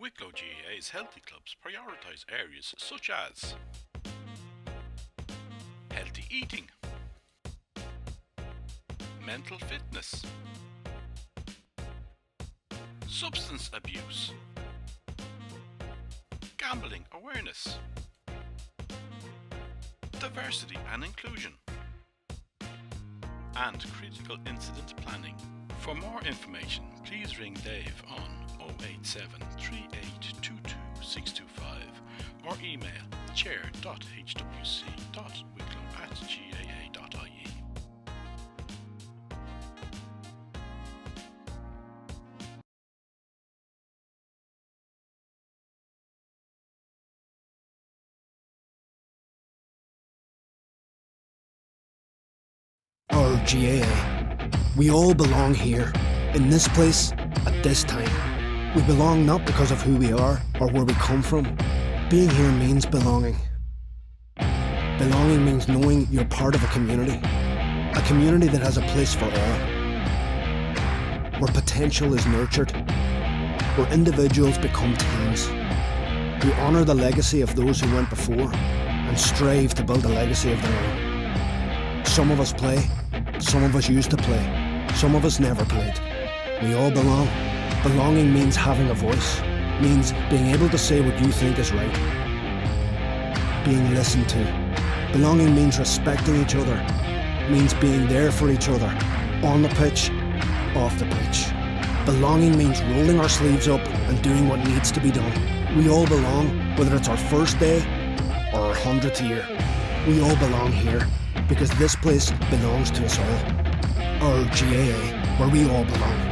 Wicklow GAA's healthy clubs prioritise areas such as healthy eating, mental fitness, substance abuse, gambling awareness, diversity and inclusion, and critical incident planning. For more information, please ring Dave on 087 3822 625 or email chair.hwc.wicklow@gaa.ie. Our GAA. We all belong here, in this place, at this time. We belong not because of who we are or where we come from. Being here means belonging. Belonging means knowing you're part of a community that has a place for all. Where potential is nurtured, where individuals become teams, who honour the legacy of those who went before and strive to build a legacy of their own. Some of us play, some of us used to play, some of us never played. We all belong. Belonging means having a voice, means being able to say what you think is right. Being listened to. Belonging means respecting each other, means being there for each other, on the pitch, off the pitch. Belonging means rolling our sleeves up and doing what needs to be done. We all belong, whether it's our first day or our 100th year. We all belong here, because this place belongs to us all. Our GAA, where we all belong.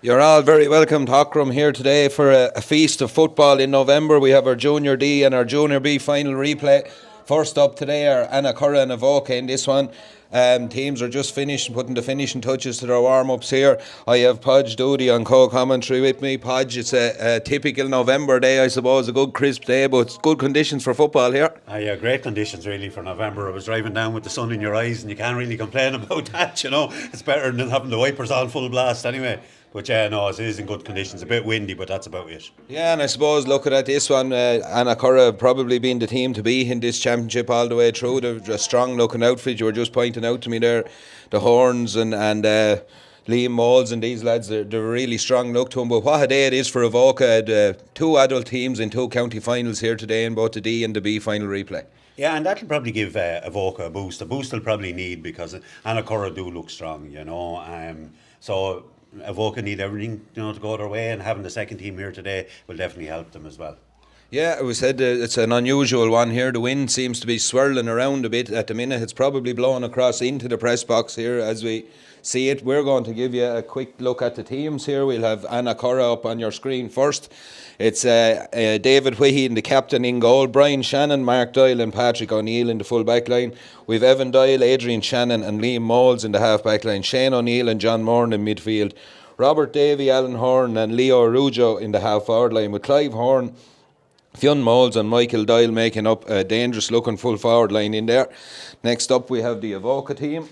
You're all very welcome to Aughrim here today for a feast of football in November. We have our Junior D and our Junior B final replay. First up today are Annacurra and Avoca in this one. Teams are just finished putting the finishing touches to their warm-ups here. I have Podge Doody on co-commentary with me. Podge, it's a typical November day, I suppose, a good crisp day, but it's good conditions for football here. Yeah, great conditions really for November. I was driving down with the sun in your eyes and you can't really complain about that, you know. It's better than having the wipers on full blast anyway. But yeah, no, it is in good conditions. A bit windy, but that's about it. Yeah, and I suppose looking at this one, Annacurra have probably been the team to beat in this championship all the way through. They're a strong looking outfit. You were just pointing out to me there, the Horns and Liam Moles and these lads, they're a really strong look to them. But what a day it is for Avoca. Two adult teams in two county finals here today in both the D and the B final replay. Yeah, and that'll probably give Avoca a boost. A boost they'll probably need because Annacurra do look strong, you know. So Avoca need everything, you know, to go their way, and having the second team here today will definitely help them as well. Yeah, we said it's an unusual one here. The wind seems to be swirling around a bit at the minute. It's probably blowing across into the press box here as we see it. We're going to give you a quick look at the teams here. We'll have Annacurra up on your screen first. It's David Whitty in the captain in goal, Brian Shannon, Mark Doyle and Patrick O'Neill in the full back line. We've Evan Doyle, Adrian Shannon and Liam Moles in the half back line, Shane O'Neill and John Moran in midfield, Robert Davey, Alan Horn and Leo Rujo in the half forward line, with Clive Horn, Fionn Moles and Michael Doyle making up a dangerous looking full forward line in there. Next up we have the Avoca team.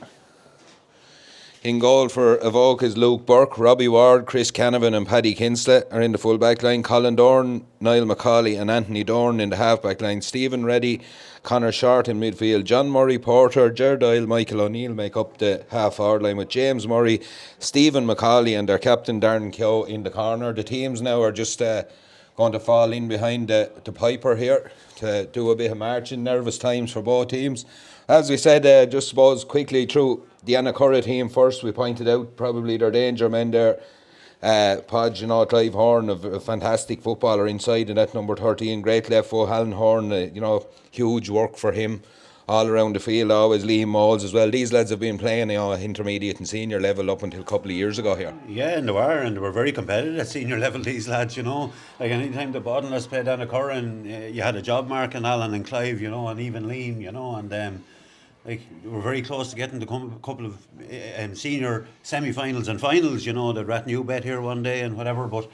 In goal for Avoca is Luke Burke, Robbie Ward, Chris Canavan and Paddy Kinsley are in the full back line. Colin Dorn, Niall McCauley and Anthony Dorn in the half back line. Stephen Reddy, Connor Short in midfield. John Murray Porter, Ger Doyle, Michael O'Neill make up the half forward line, with James Murray, Stephen McCauley and their captain Darren Keogh in the corner. The teams now are just going to fall in behind the Piper here to do a bit of marching. Nervous times for both teams. As we said, just suppose quickly through the Annacurra team first, we pointed out probably their danger men there. Podge, you know, Clive Horn, a fantastic footballer inside in that number 13. Great left foot, Alan Horn, you know, huge work for him all around the field. Always Liam Moles as well. These lads have been playing, you know, intermediate and senior level up until a couple of years ago here. Yeah, and they were very competitive at senior level, these lads, you know. Like any time the Boddenless played Annacurra and you had a job mark in Alan and Clive, you know, and even Liam, you know, and like we were very close to getting to a couple of senior semi-finals and finals, you know. They'd rat new bet here one day and whatever, but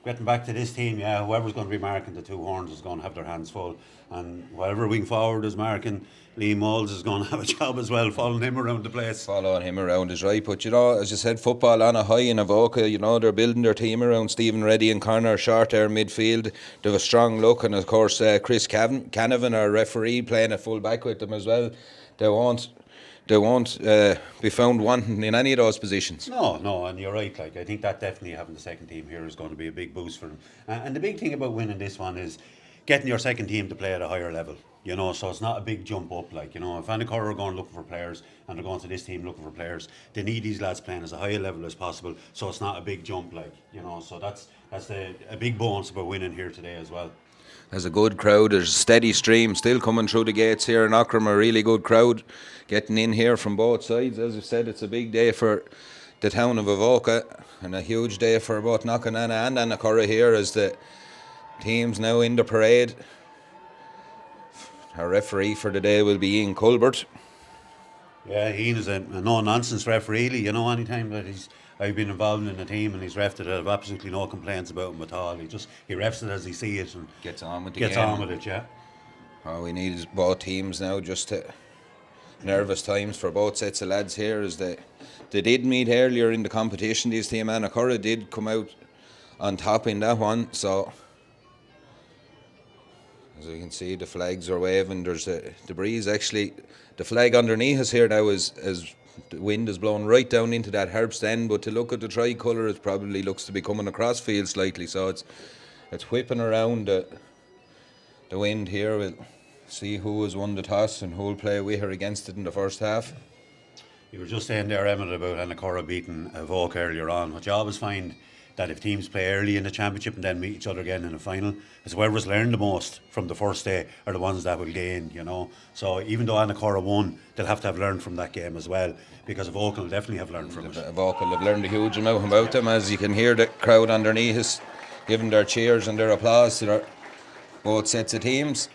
getting back to this team, yeah, whoever's going to be marking the two Horns is going to have their hands full, and whatever wing forward is marking Liam Moles is going to have a job as well, following him around the place. Following him around is right, but you know, as you said, football on a high in Avoca. You know, they're building their team around Stephen Reddy and Connor Short there midfield. They have a strong look, and of course Chris Canavan, our referee, playing at full back with them as well. They won't be found wanting in any of those positions. No, and you're right. Like, I think that definitely having the second team here is going to be a big boost for them. And the big thing about winning this one is getting your second team to play at a higher level. You know, so it's not a big jump up. Like, you know, if Annacurra are going looking for players and they're going to this team looking for players, they need these lads playing as a high level as possible. So it's not a big jump, like, you know. So that's a big bonus about winning here today as well. There's a good crowd. There's a steady stream still coming through the gates here in Aughrim. A really good crowd getting in here from both sides. As I said, it's a big day for the town of Avoca and a huge day for both Knocknana and Annacurra here as the teams now in the parade. Our referee for the day will be Ian Culbert. Yeah, Ian is a no-nonsense referee. You know, anytime that I've been involved in the team and he's refed it, I have absolutely no complaints about him at all. He refs it as he sees it and gets on with it, yeah. All we need is both teams now, just to nervous times for both sets of lads here, as they did meet earlier in the competition. This team, Annacurra, did come out on top in that one, so as you can see, the flags are waving. There's the breeze, actually. The flag underneath us here now is the wind is blowing right down into that Herbst end, but to look at the tricolour, it probably looks to be coming across field slightly, so it's whipping around the wind here. We'll see who has won the toss and who will play with or against it in the first half. You were just saying there, Emmett, about Annacurra beating Avoca earlier on. What you always find that if teams play early in the championship and then meet each other again in the final, it's whoever's learned the most from the first day are the ones that will gain, you know. So even though Annacurra won, they'll have to have learned from that game as well, because Avoca will definitely have learned from it. Avoca have learned a huge amount about them, as you can hear the crowd underneath us giving their cheers and their applause to their both sets of teams.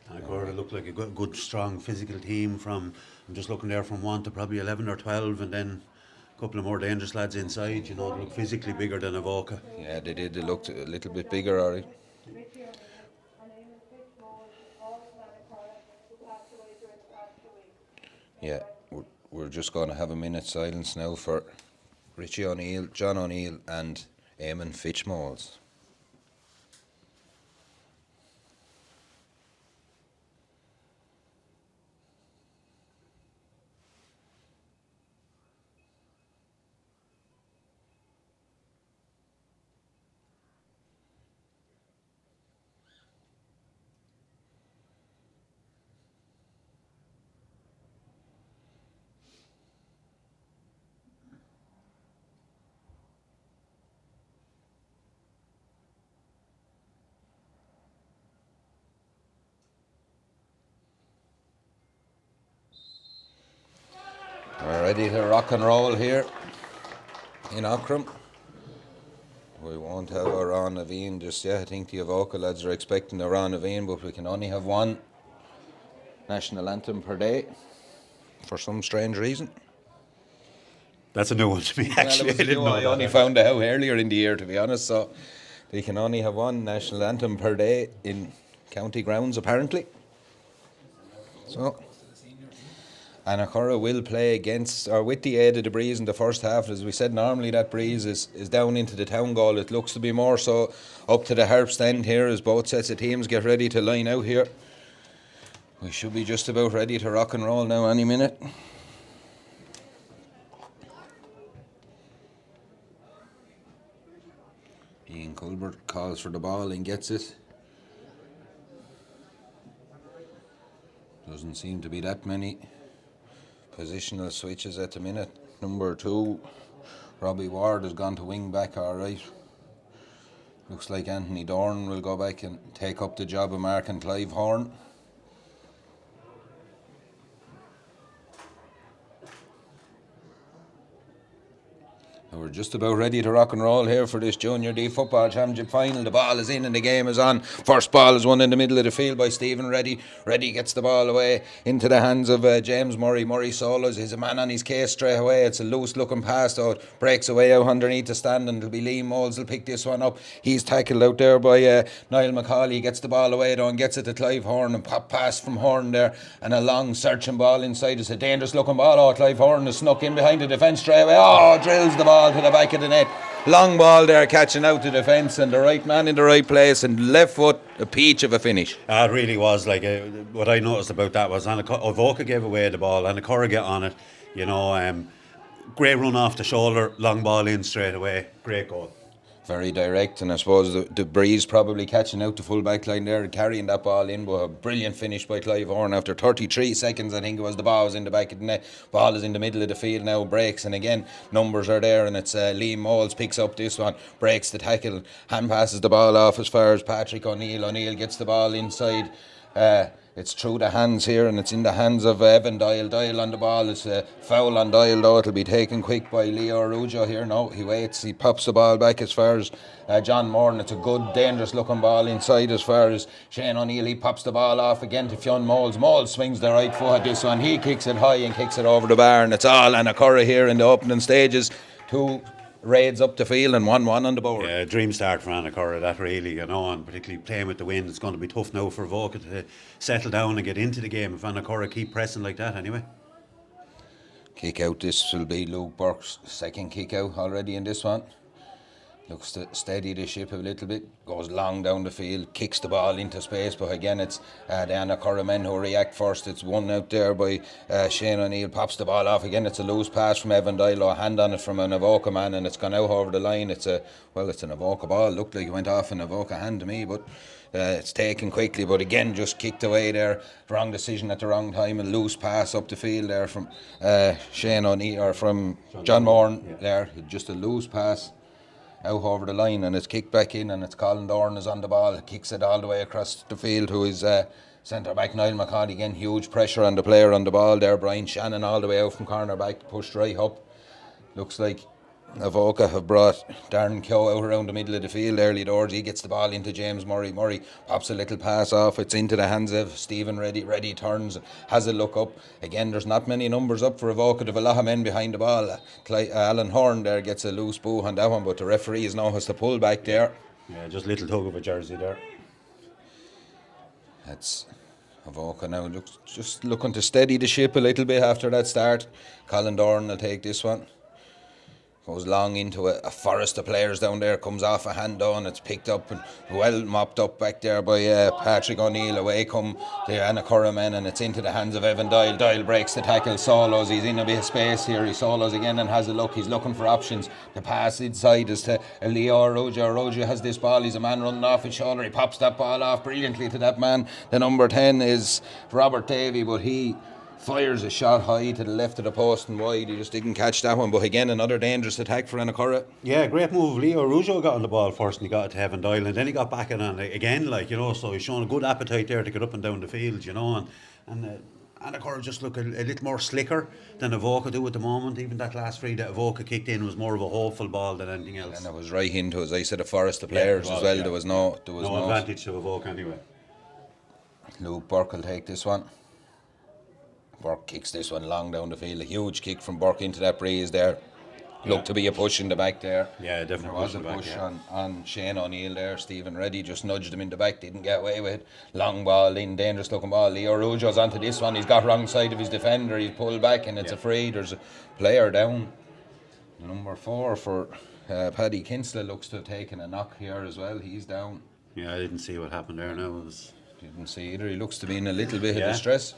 Annacurra looked like a good, strong physical team. I'm just looking there from 1 to probably 11 or 12, and then a couple of more dangerous lads inside. You know, they look physically bigger than Avoca. Yeah, they did. They looked a little bit bigger, alright. Yeah, we're just going to have a minute's silence now for Richie O'Neill, John O'Neill and Eamon Fitchmoles. We're ready to rock and roll here in Aughrim. We won't have our Ron Naveen just yet. I think the Avoca lads are expecting a Ron Naveen, but we can only have one national anthem per day for some strange reason. That's a new one to me, actually. I only found out earlier in the year, to be honest, so they can only have one national anthem per day in county grounds, apparently. So Annacurra will play against, or with the aid of the breeze in the first half. As we said, normally that breeze is down into the town goal. It looks to be more so up to the harp stand here as both sets of teams get ready to line out here. We should be just about ready to rock and roll now any minute. Ian Culbert calls for the ball and gets it. Doesn't seem to be that many positional switches at the minute. Number 2, Robbie Ward, has gone to wing back, alright. Looks like Anthony Dorn will go back and take up the job of Mark and Clive Horn. We're just about ready to rock and roll here for this Junior D Football Championship final. The ball is in and the game is on. First ball is won in the middle of the field by Stephen Reddy. Reddy gets the ball away into the hands of James Murray. Murray solos. He's a man on his case straight away. It's a loose looking pass out. Breaks away out underneath the stand, and it'll be Liam Moles will pick this one up. He's tackled out there by Niall McCauley. He gets the ball away though and gets it to Clive Horn, and pop pass from Horn there, and a long searching ball inside. It's a dangerous looking ball. Oh, Clive Horn has snuck in behind the defence straight away. Oh, drills the ball to the back of the net. Long ball there, catching out the defence, and the right man in the right place, and left foot, a peach of a finish. It really was. Like what I noticed about that was Avoca gave away the ball, and Annacurra get on it. You know, great run off the shoulder, long ball in straight away, great goal. Very direct, and I suppose the breeze probably catching out the full back line there and carrying that ball in, but a brilliant finish by Clive Horn. After 33 seconds, I think it was, the ball was in the back of the net. Ball is in the middle of the field now, breaks, and again numbers are there, and it's Liam Moles picks up this one, breaks the tackle, hand passes the ball off as far as Patrick O'Neill. O'Neill gets the ball inside. It's through the hands here, and it's in the hands of Evan Doyle. Doyle on the ball. It's a foul on Doyle though. It'll be taken quick by Leo Arujo here. No, he waits. He pops the ball back as far as John Moore, and it's a good, dangerous looking ball inside as far as Shane O'Neill. He pops the ball off again to Fionn Moles. Moles swings the right foot at this one. He kicks it high and kicks it over the bar, and it's all Annacurra here in the opening stages. 2 raids up the field and 1-1 on the board. Yeah, dream start for Annacurra, that really, you know, and particularly playing with the wind. It's going to be tough now for Avoca to settle down and get into the game if Annacurra keep pressing like that anyway. Kick out, this will be Luke Burke's second kick out already in this one. Looks to steady the ship a little bit, goes long down the field, kicks the ball into space, but again it's the Annacurra men who react first. It's won out there by Shane O'Neill, pops the ball off. Again it's a loose pass from Evan Doyle, a hand on it from an Avoca man, and it's gone out over the line. It's an Avoca ball. Looked like it went off an Avoca hand to me, but it's taken quickly, but again just kicked away there. Wrong decision at the wrong time. A loose pass up the field there from Shane O'Neill, or from John Moore there. Just a loose pass out over the line, and it's kicked back in, and it's Colin Dorn is on the ball, kicks it all the way across the field to his centre back Niall McCauley. Again, huge pressure on the player on the ball there. Brian Shannon all the way out from corner back, pushed right up. Looks like Avoca have brought Darren Keogh out around the middle of the field early doors. He gets the ball into James Murray. Murray pops a little pass off. It's into the hands of Stephen Reddy. Reddy turns, has a look up. Again, there's not many numbers up for Avoca. There's a lot of men behind the ball. Alan Horn there gets a loose boo on that one, but the referee now has to pull back there. Yeah, just a little tug of a jersey there. That's Avoca now just looking to steady the ship a little bit after that start. Colin Dorn will take this one. Goes long into a forest of players down there, comes off a hand on, it's picked up and well mopped up back there by Patrick O'Neill. Away come the Annacurra men, and it's into the hands of Evan Doyle. Doyle breaks the tackle, solos, he's in a bit of space here, he solos again and has a look, he's looking for options. The pass inside is to Leo Roja. Roja has this ball, he's a man running off his shoulder, he pops that ball off brilliantly to that man. The number 10 is Robert Davey, but he fires a shot high to the left of the post and wide. He just didn't catch that one, but again another dangerous attack for Annacurra. Yeah, great move. Leo Rougeau got on the ball first and he got it to Evan Doyle, and then he got back in on it again, so he's showing a good appetite there to get up and down the field, and Annacurra just look a little more slicker than Avoca do at the moment. Even that last free that Avoca kicked in was more of a hopeful ball than anything else. And it was right into, as I said, a forest of players as well. Yeah. There was no advantage to Avoca anyway. Luke Burke will take this one. Burke kicks this one long down the field. A huge kick from Burke into that breeze there. Looked to be a push in the back there. Yeah, definitely. There was a push on Shane O'Neill there. Stephen Reddy just nudged him in the back, didn't get away with it. Long ball in, dangerous looking ball. Leo Rougeau's onto this one. He's got wrong side of his defender. He's pulled back and it's a free. There's a player down. Number 4 for Paddy Kinsler looks to have taken a knock here as well. He's down. Yeah, I didn't see what happened there now. Didn't see either. He looks to be in a little bit of distress.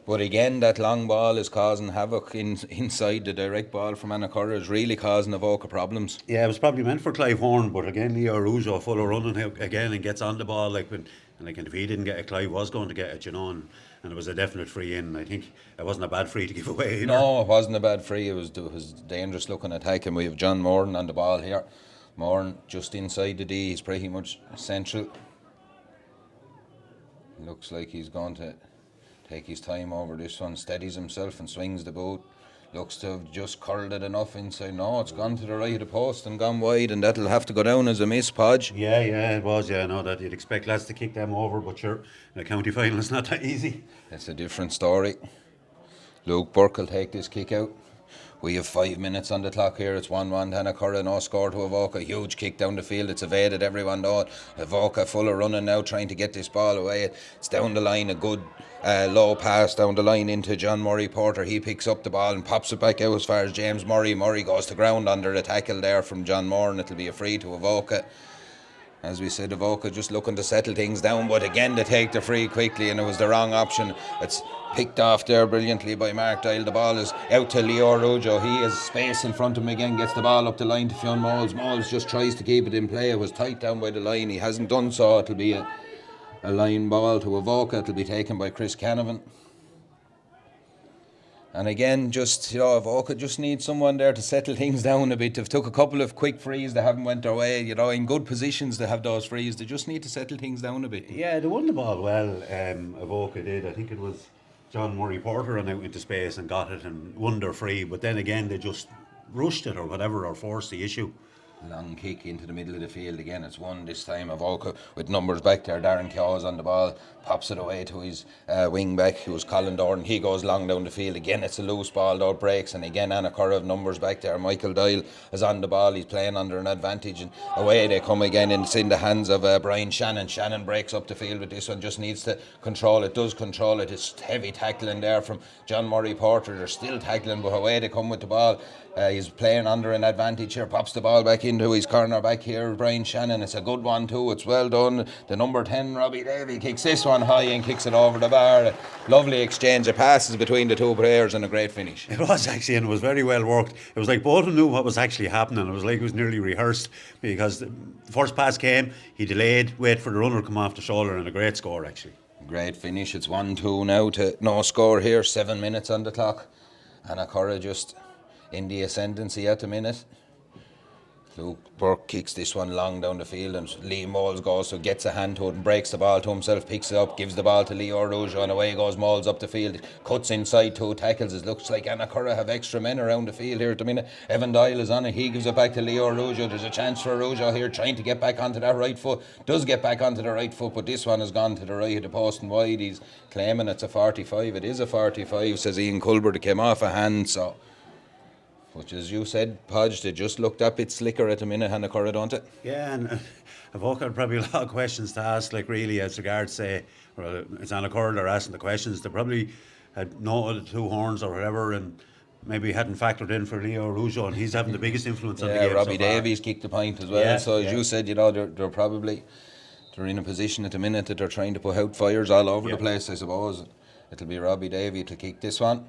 But again, that long ball is causing havoc inside. The direct ball from Annacurra is really causing Avoca problems. Yeah, it was probably meant for Clive Horn, but again, Leo Rougeau full of running again and gets on the ball. And if he didn't get it, Clive was going to get it, and it was a definite free in. I think it wasn't a bad free to give away either. No, it wasn't a bad free. It was dangerous looking attack, and we have John Moran on the ball here. Moran just inside the D. He's pretty much central. Looks like he's going to take his time over this one, steadies himself and swings the boot. Looks to have just curled it enough inside. No, it's gone to the right of the post and gone wide, and that'll have to go down as a miss, Podge. Yeah, it was. Yeah, no, that you'd expect lads to kick them over, but sure, in a county final it's not that easy. It's a different story. Luke Burke will take this kick out. We have 5 minutes on the clock here. It's 1-1 to Annacurra, no score to Avoca. Huge kick down the field. It's evaded everyone though. Avoca full of running now, trying to get this ball away. It's down the line, a good low pass down the line into John Murray Porter. He picks up the ball and pops it back out as far as James Murray. Murray goes to ground under the tackle there from John Moore, and it'll be a free to Avoca. As we said, Avoca just looking to settle things down, but again they take the free quickly, and it was the wrong option. It's picked off there brilliantly by Mark Doyle. The ball is out to Leo Rougeau. He has space in front of him again, gets the ball up the line to Fionn Moles. Moles just tries to keep it in play. It was tight down by the line. He hasn't done so. It'll be a line ball to Avoca. It'll be taken by Chris Canavan. And again, Avoca just needs someone there to settle things down a bit. They've took a couple of quick frees, they haven't went their way, in good positions to have those frees. They just need to settle things down a bit. Yeah, they won the ball well, Avoca did. I think it was John Murray Porter ran out into space and got it and won their free, but then again they just rushed it or whatever, or forced the issue. Long kick into the middle of the field again. It's one this time. Avoca with numbers back there. Darren Keogh on the ball, pops it away to his wing back, who was Colin Dorn. He goes long down the field again. It's a loose ball though, breaks, and again Annacurra of numbers back there. Michael Doyle is on the ball. He's playing under an advantage, and away they come again, and it's in the hands of Brian Shannon. Shannon breaks up the field with this one, just needs to control it. Does control it. It's heavy tackling there from John Murray Porter. They're still tackling, but away they come with the ball. He's playing under an advantage here, pops the ball back in. into his corner back here, Brian Shannon. It's a good one too, it's well done. The number 10, Robbie Davey, kicks this one high and kicks it over the bar. Lovely exchange of passes between the two players and a great finish. It was actually, and it was very well worked. It was like both of them knew what was actually happening. It was like it was nearly rehearsed, because the first pass came, he delayed, wait for the runner to come off the shoulder, and a great score actually. Great finish. It's 1-2 now to no score here. 7 minutes on the clock. Annacurra just in the ascendancy at the minute. Luke Burke kicks this one long down the field, and Lee Moles goes, so gets a hand to it and breaks the ball to himself, picks it up, gives the ball to Leo Rougeau, and away goes Moles up the field, cuts inside, 2 tackles. It looks like Annacurra have extra men around the field here at the minute. Evan Doyle is on it, he gives it back to Leo Rougeau. There's a chance for Rougeau here, trying to get back onto that right foot, does get back onto the right foot, but this one has gone to the right of the post and wide. He's claiming it's a 45. It is a 45, says Ian Culbert. It came off a hand, so... Which, as you said, Podge, they just looked that bit slicker at the minute, Annacurra, don't it? Yeah, and Avoca had probably a lot of questions to ask, like really, as regards, say, well, it's Annacurra they're asking the questions. They probably had noted the 2 horns or whatever, and maybe hadn't factored in for Leo Rougeau, and he's having the biggest influence on the game. Yeah, Robbie so far. Davies kicked the point as well. Yeah, so, as yeah. you said, you know, they're in a position at the minute that they're trying to put out fires all over the place, I suppose. It'll be Robbie Davies to kick this one.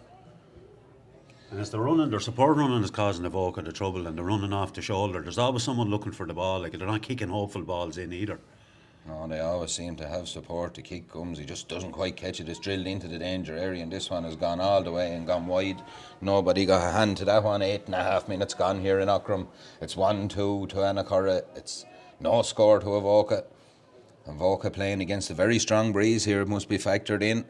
And as they're running, their support running is causing Avoca the trouble, and they're running off the shoulder. There's always someone looking for the ball, like they're not kicking hopeful balls in either. No, they always seem to have support. The kick comes, he just doesn't quite catch it. It's drilled into the danger area, and this one has gone all the way and gone wide. Nobody got a hand to that one. 8.5 minutes gone here in Aughrim. It's 1-2 to Annacurra. It's no score to Avoca. Avoca playing against a very strong breeze here, it must be factored in.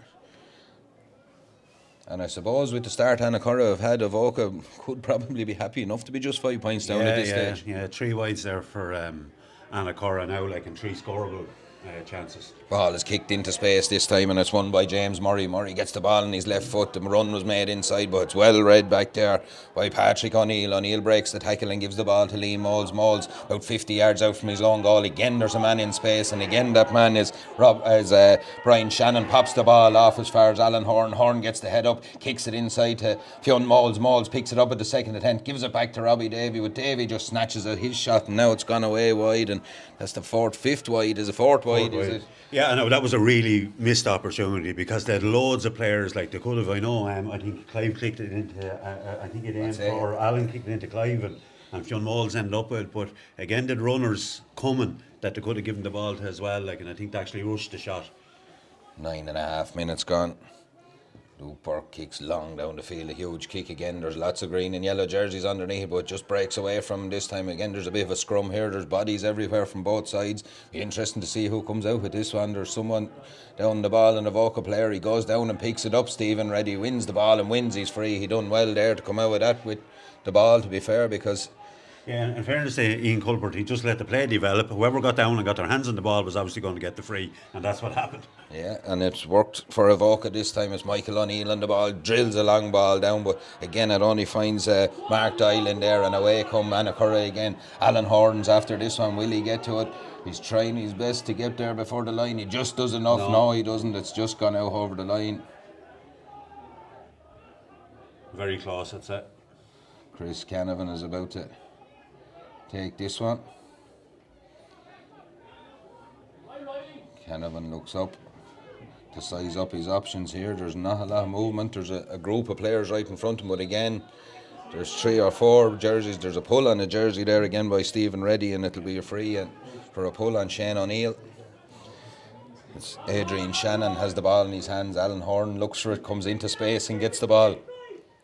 And I suppose with the start Annacurra have had, Avoca could probably be happy enough to be just 5 points down at this stage. Yeah, 3 wides there for Annacurra now, like in 3 scoreable chances. Ball is kicked into space this time, and it's won by James Murray. Murray gets the ball on his left foot. The run was made inside, but it's well read back there by Patrick O'Neill. O'Neill breaks the tackle and gives the ball to Lee Moles. Moles about 50 yards out from his own goal. Again there's a man in space, and again that man is Brian Shannon. Pops the ball off as far as Alan Horn. Horn gets the head up, kicks it inside to Fionn Moles. Moles picks it up at the second attempt, gives it back to Robbie Davey, but Davey just snatches at his shot, and now it's gone away wide, and that's the 5th wide. Is it 4th wide? Is it? Yeah, I know that was a really missed opportunity, because they had loads of players, like they could have. I know. I think Clive kicked it into. I think it aimed for Alan, kicked it into Clive, and Fionn Moles ended up with it. But again, the runners coming that they could have given the ball to as well. Like, and I think they actually rushed the shot. 9.5 minutes gone. Luke Burke kicks long down the field, a huge kick again. There's lots of green and yellow jerseys underneath, but it just breaks away from this time again. There's a bit of a scrum here. There's bodies everywhere from both sides. Be interesting to see who comes out with this one. There's someone down the ball, and a Avoca player. He goes down and picks it up. Stephen Reddy wins the ball and wins. He's free. He done well there to come out with that with the ball, to be fair, because... Yeah, in fairness to Ian Culbert, he just let the play develop. Whoever got down and got their hands on the ball was obviously going to get the free, and that's what happened. Yeah, and it's worked for Avoca this time. It's Michael O'Neill on the ball, drills a long ball down, but again it only finds Mark Doyle in there, and away come Annacurra again. Alan Horns after this one, will he get to it? He's trying his best to get there before the line. He just does enough. No, he doesn't. It's just gone out over the line. Very close, that's it. Chris Canavan is about to take this one. Canavan looks up to size up his options here. There's not a lot of movement. There's a group of players right in front of him, but again, there's 3 or 4 jerseys. There's a pull on a jersey there again by Stephen Reddy, and it'll be a free and for a pull on Shane O'Neill. It's Adrian Shannon has the ball in his hands. Alan Horn looks for it, comes into space and gets the ball.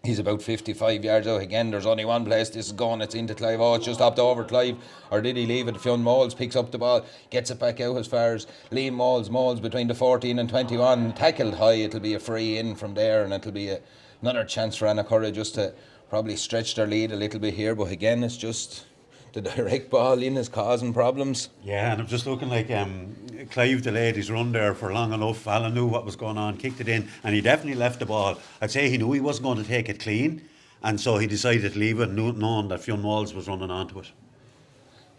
He's about 55 yards out. Again, there's only one place this is going. It's into Clive. Oh, it's just hopped over Clive. Or did he leave it? Fionn Moles picks up the ball, gets it back out as far as Liam Moles. Moles between the 14 and 21. Tackled high. It'll be a free in from there, and it'll be another chance for Annacurra just to probably stretch their lead a little bit here. But again, it's just the direct ball in is causing problems. Yeah, and I'm just looking like Clive delayed his run there for long enough. Alan knew what was going on, kicked it in, and he definitely left the ball. I'd say he knew he wasn't going to take it clean, and so he decided to leave it, knowing that Fionn Moles was running onto it.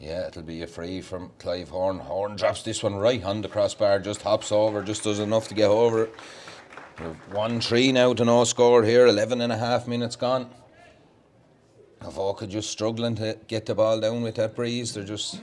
Yeah, it'll be a free from Clive Horn. Horn drops this one right on the crossbar, just hops over, just does enough to get over it. 1-3 now to no score here, 11.5 minutes gone. Avoca just struggling to get the ball down with that breeze. They're just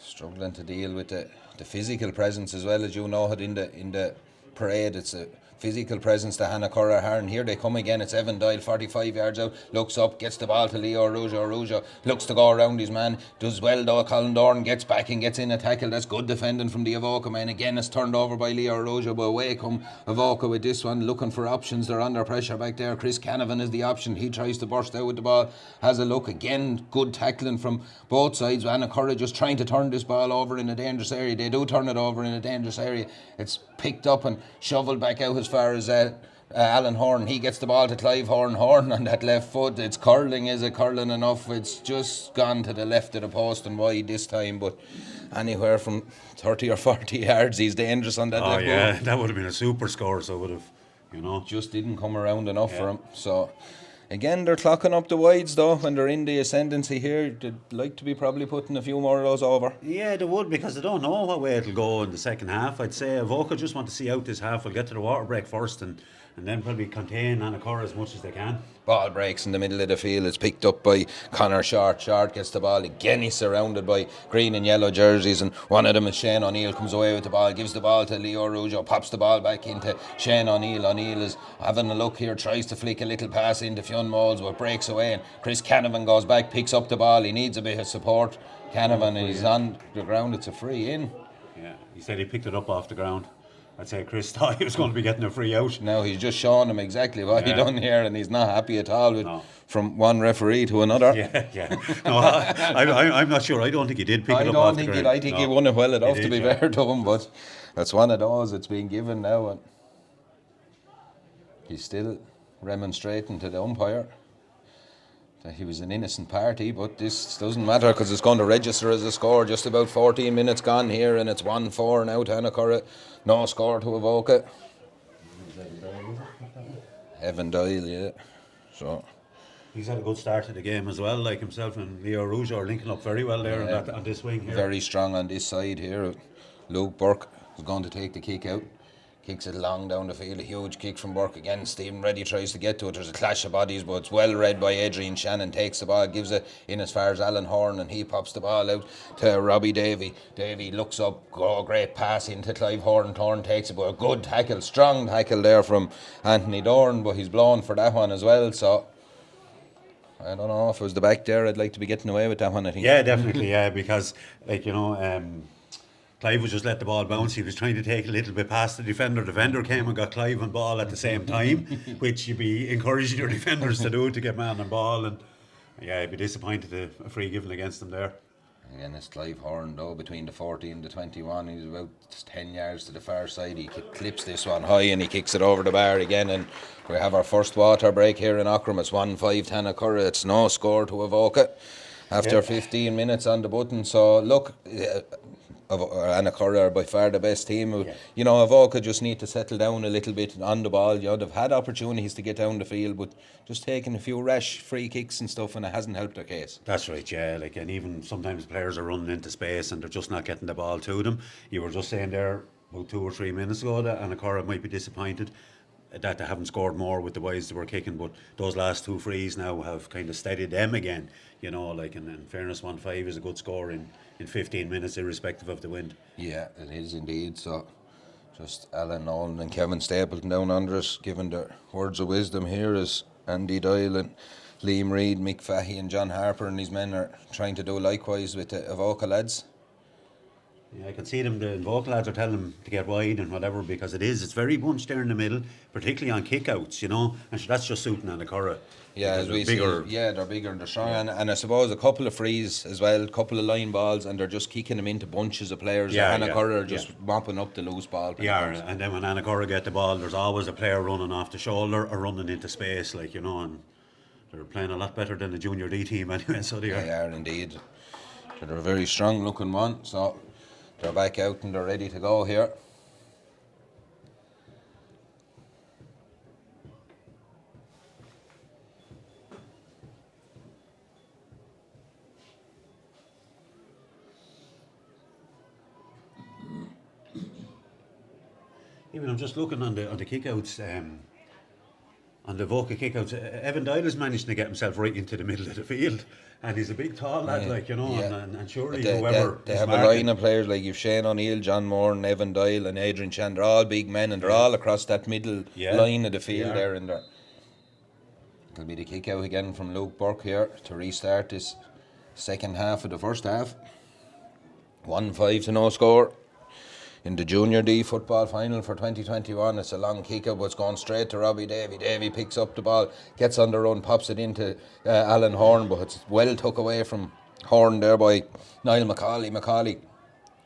struggling to deal with the physical presence as well, as you know it in the parade. It's a physical presence to Annacurra and here they come again. It's Evan Doyle, 45 yards out, looks up, gets the ball to Leo Ruja looks to go around his man, does well though. Colin Dorn gets back and gets in a tackle. That's good defending from the Avoca man. Again it's turned over by Leo Ruja, but away come Avoca with this one, looking for options. They're under pressure back there. Chris Canavan is the option. He tries to burst out with the ball, has a look again. Good tackling from both sides. Annacurra just trying to turn this ball over in a dangerous area. They do turn it over in a dangerous area. It's picked up and shoveled back out as far as Alan Horn. He gets the ball to Clive Horn on that left foot. It's curling. Is it curling enough? It's just gone to the left of the post and wide this time, but anywhere from 30 or 40 yards he's dangerous on that left foot. That would have been a super score, so would have, just didn't come around enough for him. So again, they're clocking up the wides though when they're in the ascendancy here. They'd like to be probably putting a few more of those over. Yeah, they would, because they don't know what way it'll go in the second half. I'd say Avoca just want to see out this half. We'll get to the water break first and then probably contain Annacurra as much as they can. Ball breaks in the middle of the field. It's picked up by Connor Short. Short gets the ball. Again, he's surrounded by green and yellow jerseys, and one of them is Shane O'Neill. Comes away with the ball, gives the ball to Leo Rujo, pops the ball back into Shane O'Neill. O'Neill is having a look here, tries to flick a little pass into Fionn Moles, but breaks away, and Chris Canavan goes back, picks up the ball. He needs a bit of support. Canavan is on the ground. It's a free in. Yeah, he said he picked it up off the ground. I'd say Chris thought he was going to be getting a free out. Now he's just showing him exactly what he done here, and he's not happy at all with from one referee to another. Yeah. No, I'm not sure. I don't think he did pick it up off the ground. I think he won it well enough to be fair to him, but that's one of those that's being given now, and he's still remonstrating to the umpire that he was an innocent party, but this doesn't matter because it's going to register as a score. Just about 14 minutes gone here, and it's 1-4 now to Annacurra. No score to Avoca. Evan Doyle, yeah. So he's had a good start to the game as well, like himself and Leo Ruja are linking up very well there on this wing here. Very strong on this side here. Luke Burke is going to take the kick out. Kicks it long down the field, a huge kick from Burke again. Stephen Reddy tries to get to it. There's a clash of bodies, but it's well read by Adrian Shannon. Takes the ball, gives it in as far as Alan Horn, and he pops the ball out to Robbie Davey. Davey looks up, great pass into Clive Horn. Thorne takes it, but a good tackle, strong tackle there from Anthony Dorn, but he's blown for that one as well. So I don't know if it was the back there. I'd like to be getting away with that one, I think. Yeah, definitely, yeah, because Clive was just let the ball bounce. He was trying to take a little bit past the defender. The defender came and got Clive on ball at the same time, which you'd be encouraging your defenders to do, to get man on ball. And yeah, I'd be disappointed if a free given against them there. Again, it's Clive Horn though, between the 40 and the 21. He's about 10 yards to the far side. He clips this one high and he kicks it over the bar again. And we have our first water break here in Aughrim. It's 1-5 to Annacurra. It's no score to Avoca after 15 minutes on the button. So look, Annacurra are by far the best team. You know, Avoca just need to settle down a little bit on the ball. You know, they've had opportunities to get down the field, but just taking a few rash free kicks and stuff, and it hasn't helped their case. That's right, yeah. And even sometimes players are running into space and they're just not getting the ball to them. You were just saying there about 2 or 3 minutes ago that Annacurra might be disappointed that they haven't scored more with the boys they were kicking, but those last 2 frees now have kind of steadied them again. You know, and in fairness, 1-5 is a good score in 15 minutes, irrespective of the wind. Yeah, it is indeed. So just Alan Nolan and Kevin Stapleton down under us, giving their words of wisdom here, as Andy Doyle and Liam Reid, Mick Fahey and John Harper and these men are trying to do likewise with the Avoca lads. Yeah, I can see them, the Avoca lads are telling them to get wide and whatever, because it's very bunched there in the middle, particularly on kick-outs, you know, and that's just suiting Annacurra. Yeah, as we bigger. See, they're bigger and they're strong, and I suppose a couple of frees as well, a couple of line balls, and they're just kicking them into bunches of players. Annacurra are just mopping up the loose ball. Yeah, and then when Annacurra get the ball, there's always a player running off the shoulder or running into space, like, you know, and they're playing a lot better than the Junior D team anyway, so they are. They are indeed. They're a very strong looking one, so they're back out and they're ready to go here. Even I'm just looking on the kickouts. on the Avoca kickouts, Evan Doyle has managed to get himself right into the middle of the field, and he's a big tall lad, like, you know, and surely whoever they have a line of players like you've Shane O'Neill, John Moore, and Evan Doyle, and Adrian Chan. They're all big men, and they're all across that middle line of the field there. And there, it'll be the kick out again from Luke Burke here to restart this second half of the first half. 1-5 to no score. In the Junior D football final for 2021, it's a long kick-out, but it's gone straight to Robbie Davy. Davy picks up the ball, gets on the run, pops it into Alan Horn, but it's well took away from Horn there by Niall McCauley. McCauley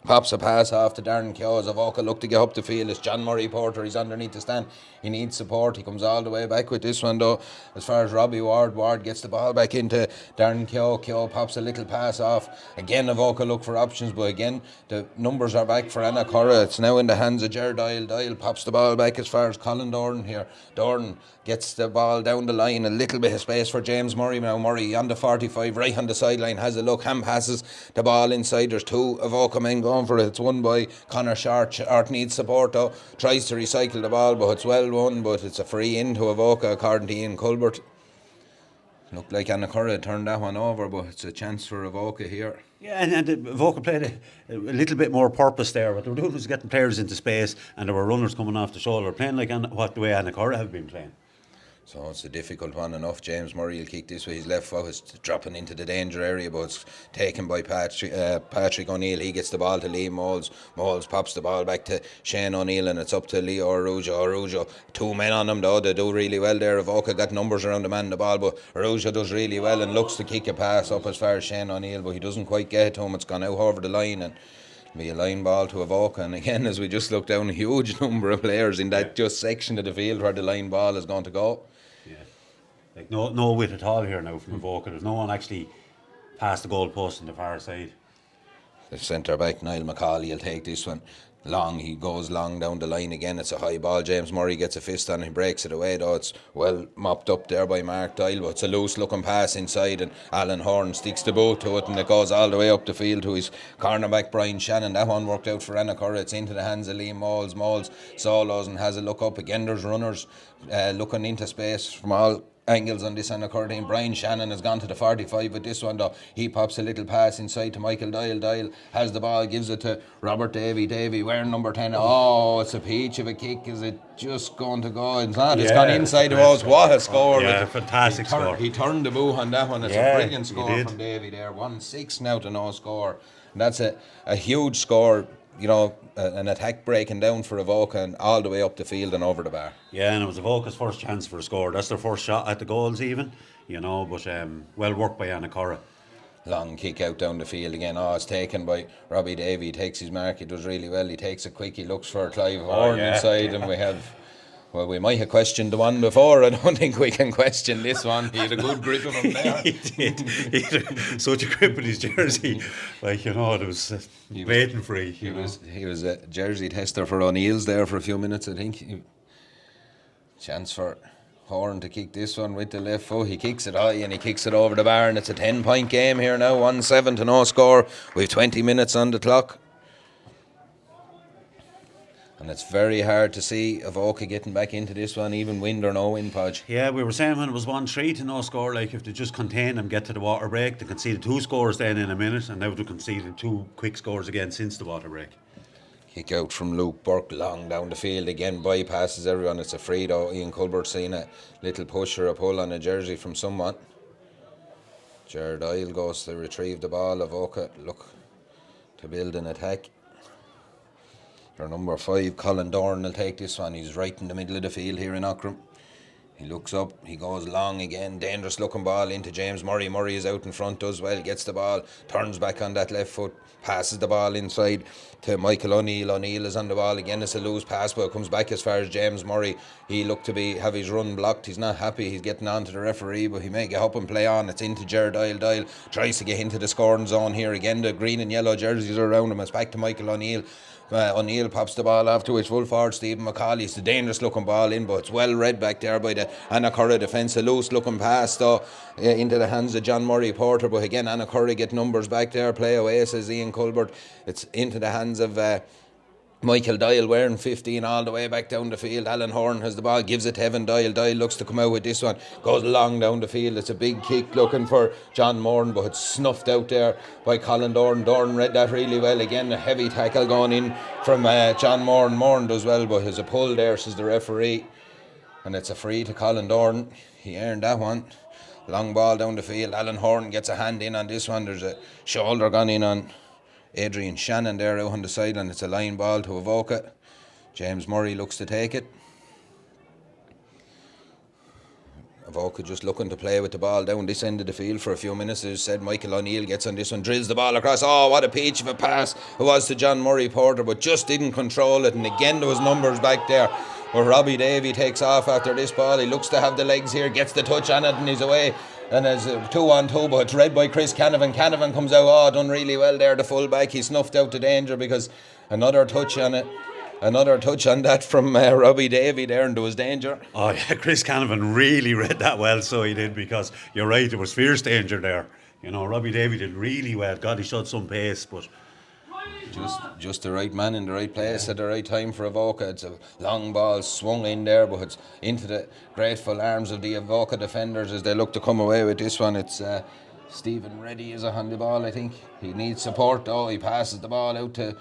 pops a pass off to Darren Keogh as Avoca look to get up the field. It's John Murray Porter, he's underneath the stand. He needs support, he comes all the way back with this one though. As far as Robbie Ward gets the ball back into Darren Keogh. Keogh pops a little pass off. Again Avoca look for options, but again the numbers are back for Annacurra. It's now in the hands of Ger Doyle. Doyle pops the ball back as far as Colin Dorn here. Dorn gets the ball down the line, a little bit of space for James Murray. Now Murray on the 45, right on the sideline, has a look, hand passes the ball inside. There's two Avoca men going for it. It's won by Connor Short. Short needs support though, tries to recycle the ball, but it's well won, but it's a free in to Avoca according to Ian Culbert. Looked like Annacurra turned that one over, but it's a chance for Avoca here. Yeah, and Avoca played a little bit more purpose there. What they were doing was getting players into space, and there were runners coming off the shoulder, playing like the way Annacurra have been playing. So it's a difficult one enough. James Murray will kick this way. His left foot is dropping into the danger area, but it's taken by Patrick O'Neill. He gets the ball to Liam Moles. Moles pops the ball back to Shane O'Neill, and it's up to Leo Arujo. Two men on him though. They do really well there. Avoca got numbers around the man in the ball, but Arujo does really well and looks to kick a pass up as far as Shane O'Neill, but he doesn't quite get it to him. It's gone out over the line, and be a line ball to Avoca. And again, as we just look down, a huge number of players in that just section of the field where the line ball is going to go. Like no wit at all here now from Avoca. There's no one actually past the goal post on the far side. The centre back Niall McCauley will take this one long. He goes long down the line again. It's a high ball. James Murray gets a fist on. He breaks it away though. It's well mopped up there by Mark Doyle, but it's a loose looking pass inside, and Alan Horn sticks the boot to it, and it goes all the way up the field to his cornerback Brian Shannon. That one worked out for Annacurra. It's into the hands of Liam Moles. Moles solos and has a look up again. There's runners looking into space from all angles on this Annacurra team. Brian Shannon has gone to the 45 with this one though. He pops a little pass inside to Michael Doyle. Doyle has the ball, gives it to Robert Davy. Davy wearing number 10. Oh, it's a peach of a kick. Is it just going to go? It's not. It's gone inside the walls. What a score. Yeah, fantastic score. He turned the boo on that one. It's a brilliant score from Davy there. 1-6 now to no score. And that's a huge score. You know, an attack breaking down for Avoca and all the way up the field and over the bar. Yeah, and it was Avoca's first chance for a score. That's their first shot at the goals even, you know, but well worked by Annacurra. Long kick out down the field again. Oh, it's taken by Robbie Davy. He takes his mark. He does really well. He takes it quick. He looks for Clive Horn inside, and we have... Well, we might have questioned the one before. I don't think we can question this one. He had a good grip of him there. He did. He had such a grip with his jersey. Like, you know, it was waiting for it. He was a jersey tester for O'Neill's there for a few minutes, I think. Chance for Horn to kick this one with the left foot. He kicks it high and he kicks it over the bar, and it's a 10-point game here now. 1-7 to no score. We've 20 minutes on the clock. And it's very hard to see Avoca getting back into this one, even wind or no wind, Podge. Yeah, we were saying when it was 1-3 to no score, like if they just contain them, get to the water break, they conceded 2 scores then in a minute, and now they conceded 2 quick scores again since the water break. Kick out from Luke Burke, long down the field again, bypasses everyone. It's a free though. Ian Culbert seen a little push or a pull on a jersey from someone. Ger Doyle goes to retrieve the ball. Avoca look to build an attack. Their number 5, Colin Dorn, will take this one. He's right in the middle of the field here in Aughrim. He looks up, he goes long again, dangerous looking ball into James Murray. Murray is out in front, does well, gets the ball, turns back on that left foot, passes the ball inside to Michael O'Neill. O'Neill is on the ball again. It's a loose pass, but it comes back as far as James Murray. He looked to have his run blocked. He's not happy. He's getting on to the referee, but he may get up and play on. It's into Ger Doyle. Doyle tries to get into the scoring zone here again. The green and yellow jerseys are around him. It's back to Michael O'Neill. O'Neill pops the ball off to his full forward Stephen McCauley. It's a dangerous looking ball in, but it's well read back there by the Annacurra defence. A loose looking pass though into the hands of John Murray Porter, but again Annacurra get numbers back there. Play away, says Ian Culbert. It's into the hands of Michael Doyle wearing 15 all the way back down the field. Alan Horn has the ball, gives it to Evan Doyle. Doyle looks to come out with this one, goes long down the field. It's a big kick looking for John Moran, but it's snuffed out there by Colin Dorn. Dorn read that really well. Again, a heavy tackle going in from John Moran. Moran does well, but there's a pull there, says the referee, and it's a free to Colin Dorn. He earned that one. Long ball down the field. Alan Horn gets a hand in on this one. There's a shoulder gone in on Adrian Shannon there out on the sideline. It's a line ball to Avoca. James Murray looks to take it. Avoca just looking to play with the ball down this end of the field for a few minutes. As said, Michael O'Neill gets on this one, drills the ball across. Oh, what a peach of a pass it was to John Murray Porter, but just didn't control it. And again, there was numbers back there where Robbie Davey takes off after this ball. He looks to have the legs here, gets the touch on it, and he's away. And there's a 2-on-2, but it's read by Chris Canavan. Canavan comes out, done really well there, the full back. He snuffed out the danger because another touch on that from Robbie Davey there, and there was danger. Oh yeah, Chris Canavan really read that well, so he did, because you're right, there was fierce danger there. You know, Robbie Davey did really well. God, he showed some pace, but Just the right man in the right place at the right time for Avoca. It's a long ball swung in there, but it's into the grateful arms of the Avoca defenders as they look to come away with this one. It's Stephen Reddy is on the ball, I think. He needs support though. He passes the ball out to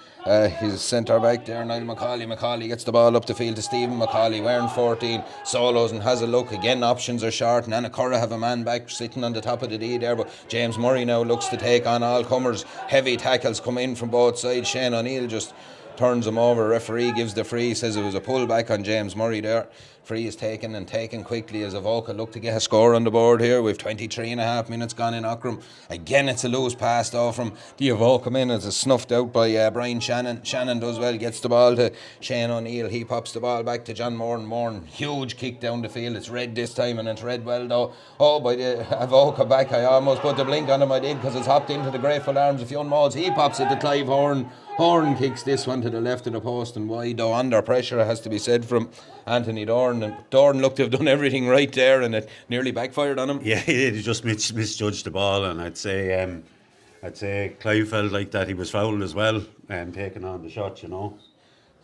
his centre back there, Niall McCauley. McCauley gets the ball up the field to Stephen McCauley, wearing 14, solos and has a look. Again, options are short, and Annacurra have a man back sitting on the top of the D there, but James Murray now looks to take on all comers. Heavy tackles come in from both sides. Shane O'Neill just turns him over. Referee gives the free, says it was a pull back on James Murray there. Free is taken quickly as Avoca look to get a score on the board here. We've 23 and a half minutes gone in Aughrim. Again, it's a loose pass though from the Avoca men. It's snuffed out by Brian Shannon. Shannon does well, gets the ball to Shane O'Neill. He pops the ball back to John Moran. Moran, huge kick down the field. It's red this time, and it's red well though. Oh, by the Avoca back. I almost put the blink on him, I did, because it's hopped into the grateful arms of Fionn Malls. He pops it to Clive Horn. Horn kicks this one to the left of the post and wide though, under pressure, it has to be said, from Anthony Dorn. And Dorn looked to have done everything right there, and it nearly backfired on him. yeah, he did. He just misjudged the ball, and I'd say Clive felt like that he was fouled as well, taking on the shot, you know.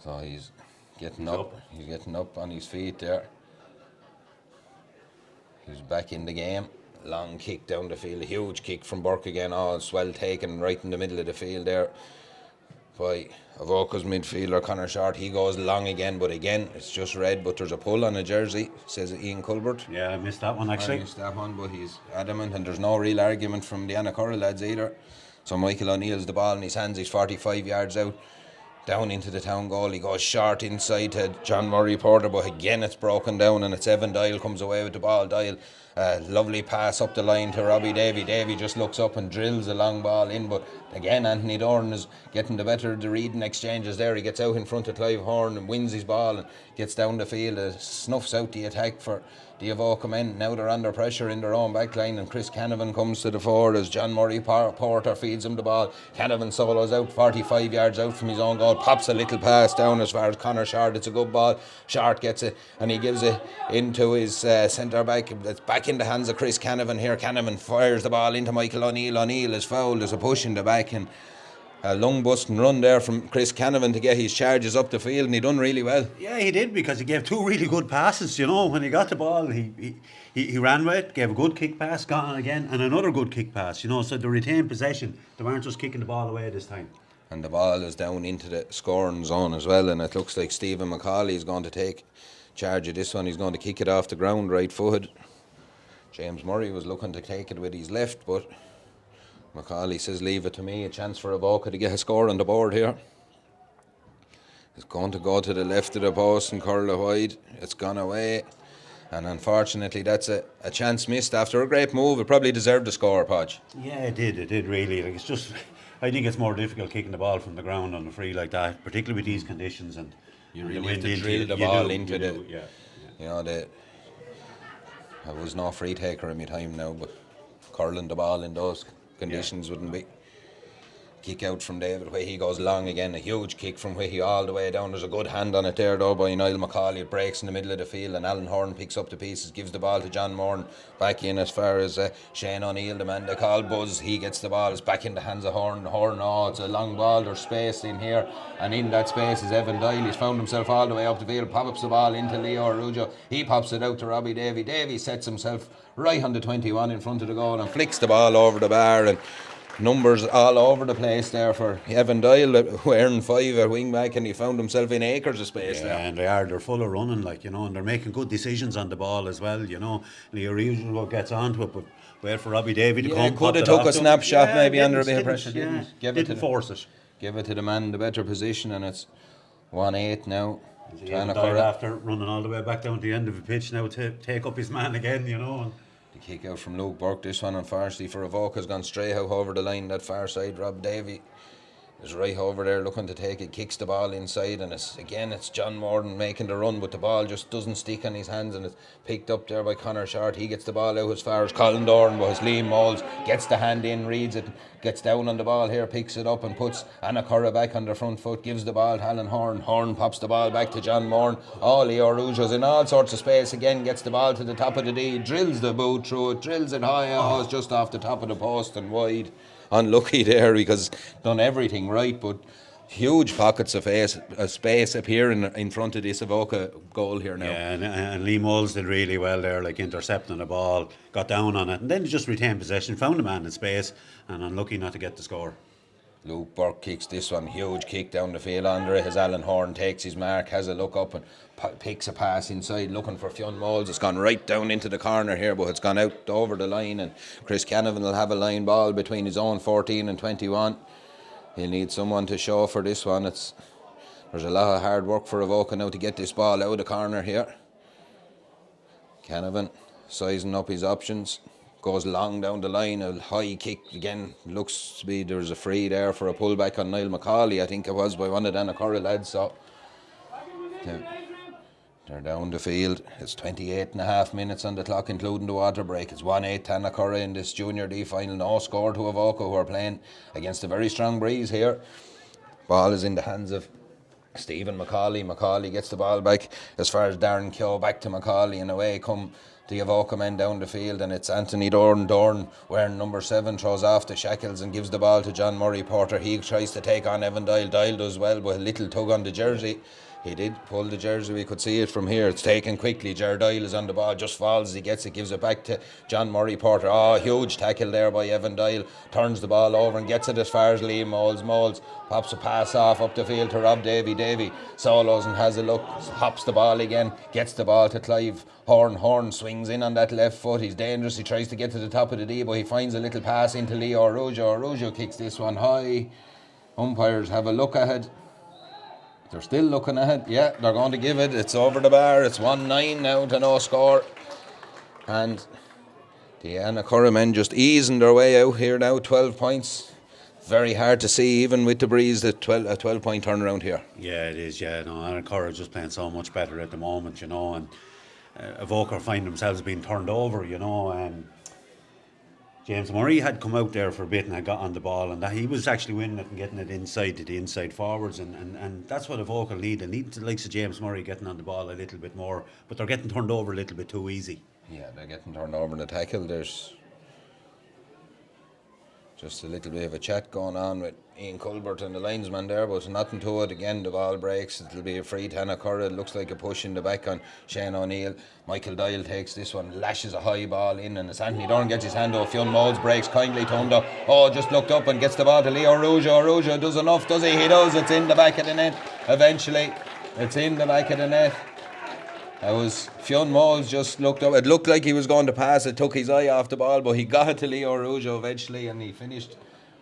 So he's getting up. He's getting up on his feet there. He's back in the game. Long kick down the field, a huge kick from Burke again. Oh, it's well taken right in the middle of the field there by Avoca's midfielder Conor Short. He goes long again, but again it's just red, but there's a pull on a jersey, says Ian Culbert. Yeah, I missed that one actually. I missed that one, but he's adamant, and there's no real argument from the Annacurra lads either. So Michael O'Neill's the ball in his hands. He's 45 yards out, down into the town goal. He goes short inside to John Murray Porter, but again it's broken down, and it's Evan Doyle comes away with the ball. Doyle, lovely pass up the line to Robbie Davey. Davey just looks up and drills a long ball in, but again Anthony Dorn is getting the better of the reading exchanges there. He gets out in front of Clive Horn and wins his ball and gets down the field, snuffs out the attack for the Avoca men. Now they're under pressure in their own back line, and Chris Canavan comes to the fore as John Murray Porter feeds him the ball. Canavan solos out 45 yards out from his own goal, pops a little pass down as far as Conor Short. It's a good ball. Short gets it and he gives it into his centre back. It's back in the hands of Chris Canavan here. Canavan fires the ball into Michael O'Neill. O'Neill is fouled. There's a push in the back, and a lung busting run there from Chris Canavan to get his charges up the field, and he done really well. Yeah, he did, because he gave two really good passes, you know. When he got the ball, he ran with it, gave a good kick pass, got on again, and another good kick pass, you know. So they retained possession. They weren't just kicking the ball away this time. And the ball is down into the scoring zone as well, and it looks like Stephen McCauley is going to take charge of this one. He's going to kick it off the ground right footed. James Murray was looking to take it with his left, but McCauley says leave it to me. A chance for Avoca to get a score on the board here. It's going to go to the left of the post and curl it wide. It's gone away, and unfortunately that's a chance missed after a great move. It probably deserved a score, Podge. Yeah, it did really. Like, it's just, I think it's more difficult kicking the ball from the ground on the free like that, particularly with these conditions, and you really have to drill the ball into the. Yeah. You know, I was no free taker in my time now, but curling the ball in those conditions wouldn't be. Kick out from David where he goes long again, a huge kick from where he all the way down. There's a good hand on it there though by Niall McCauley. It breaks in the middle of the field and Alan Horn picks up the pieces, gives the ball to John Moran, back in as far as Shane O'Neill, the man they call Buzz. He gets the ball, it's back in the hands of Horn. Oh, it's a long ball, there's space in here, and in that space is Evan Doyle. He's found himself all the way up the field, pops the ball into Leo Arujo. He pops it out to Robbie Davy. Davy sets himself right on the 21 in front of the goal and flicks the ball over the bar, and numbers all over the place there for Evan Doyle, wearing 5 at wing back, and he found himself in acres of space there. And they're full of running, like, you know, and they're making good decisions on the ball as well, you know. Leo Arujo gets onto it, but wait for Robbie Davy to come. Could have took a snapshot maybe under a bit of pressure. Didn't force it. Give it to the man in the better position, and it's 1-8 now. Annacurra, after running all the way back down to the end of the pitch now to take up his man again, you know. And the kick out from Luke Burke, this one unfortunately for Avoca has gone straight out over the line, that far side. Rob Davy is right over there looking to take it, kicks the ball inside, and it's John Morden making the run, but the ball just doesn't stick on his hands, and it's picked up there by Conor Short. He gets the ball out as far as Colin Doran, but Liam Moles gets the hand in, reads it, gets down on the ball here, picks it up and puts Annacurra back on the front foot, gives the ball to Alan Horn. Horn pops the ball back to John Moran. Leo Arujo's in all sorts of space again, gets the ball to the top of the D, drills the boot through it, drills it high, it's just off the top of the post and wide. Unlucky there because done everything right, but huge pockets of space appearing in front of this Avoca goal here now. Yeah, and Liam Moles did really well there, like intercepting the ball, got down on it, and then just retained possession, found a man in space, and unlucky not to get the score. Luke Burke kicks this one, huge kick down the field under it as Alan Horn takes his mark, has a look up and picks a pass inside looking for Fionn Moles. It's gone right down into the corner here, but it's gone out over the line, and Chris Canavan will have a line ball between his own 14 and 21. He'll need someone to show for this one. There's a lot of hard work for Avoca now to get this ball out of the corner here. Canavan sizing up his options, goes long down the line, a high kick again, looks to be there's a free there for a pullback on Niall McCauley, I think it was, by one of the Annacurra lads. So they're down the field. It's 28.5 minutes on the clock, including the water break. It's 1-8 to Annacurra in this Junior D final. No score to Avoca, who are playing against a very strong breeze here. Ball is in the hands of Stephen McCauley. McCauley gets the ball back as far as Darren Keogh, back to McCauley, and away come the Avoca men down the field, and it's Anthony Dorn wearing number 7 throws off the shackles and gives the ball to John Murray Porter. He tries to take on Evan Doyle. Doyle does well, but a little tug on the jersey. He did pull the jersey, we could see it from here. It's taken quickly. Ger Doyle is on the ball, just falls as he gets it, gives it back to John Murray Porter. Huge tackle there by Evan Doyle. Turns the ball over and gets it as far as Liam Moles. Moles pops a pass off up the field to Rob Davy. Davy solos and has a look, hops the ball again, gets the ball to Clive Horn. Horn swings in on that left foot. He's dangerous. He tries to get to the top of the D, but he finds a little pass into Leo Arujo. Arujo kicks this one high. Umpires have a look at it. They're still looking at it. Yeah, they're going to give it. It's over the bar. It's 1-9 now to no score. And the Annacurra men just easing their way out here now. 12 points. Very hard to see, even with the breeze, a 12-point turnaround here. Yeah, it is, yeah. No, Annacurra just playing so much better at the moment, you know, and Avoca find themselves being turned over, you know, and James Murray had come out there for a bit and had got on the ball, and that he was actually winning it and getting it inside to the inside forwards, and that's what Avoca need. They need the likes of James Murray getting on the ball a little bit more, but they're getting turned over a little bit too easy. Yeah, they're getting turned over in the tackle. There's just a little bit of a chat going on with Ian Culbert and the linesman there, but nothing to it. Again, the ball breaks. It'll be a free to Annacurra. It looks like a push in the back on Shane O'Neill. Michael Doyle takes this one, lashes a high ball in, and as Anthony Dorn gets his hand off, Fionn Moles breaks kindly to him. Just looked up and gets the ball to Leo Arujo. Arujo does enough, does he? He does. It's in the back of the net. Eventually, it's in the back of the net. That was Fionn Moles just looked up. It looked like he was going to pass. It took his eye off the ball, but he got it to Leo Arujo eventually, and he finished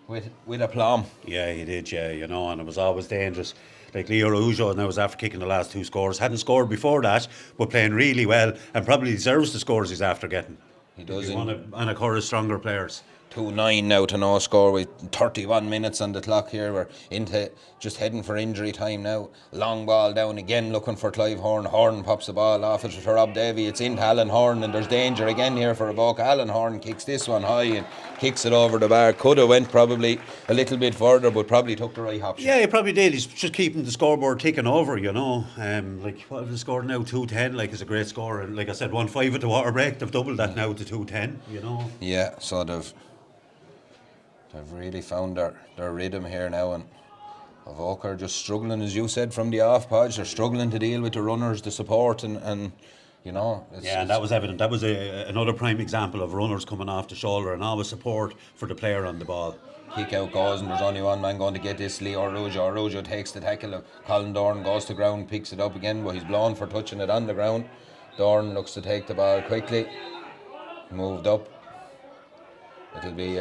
with aplomb. Yeah, he did, yeah, you know, and it was always dangerous. Like Leo Arujo, and that was after kicking the last 2 scores. Hadn't scored before that, but playing really well, and probably deserves the scores he's after getting. He does. He's one of Annacurra's stronger players. 2-9 now to no score with 31 minutes on the clock here. We're into just heading for injury time now. Long ball down again, looking for Clive Horn. Horn pops the ball off it to Rob Davy. It's into Alan Horn, and there's danger again here for Avoca. Alan Horn kicks this one high, and kicks it over the bar. Could have went probably a little bit further, but probably took the right option. Yeah, he probably did. He's just keeping the scoreboard ticking over, you know. Like, what have they scored now? 210, like, is a great score. And like I said, 1-5 at the water break. They've doubled that now to 210, you know. Yeah, so they've really found their rhythm here now, and Avoca are just struggling, as you said, from the off podge. They're struggling to deal with the runners, the support, and you know. And that was evident. That was another prime example of runners coming off the shoulder and always support for the player on the ball. Kick out goes, and there's only one man going to get this, Lee Orrujo. Orrujo takes the tackle. Colin Dorn goes to ground, picks it up again, but he's blown for touching it on the ground. Dorn looks to take the ball quickly. Moved up. It'll be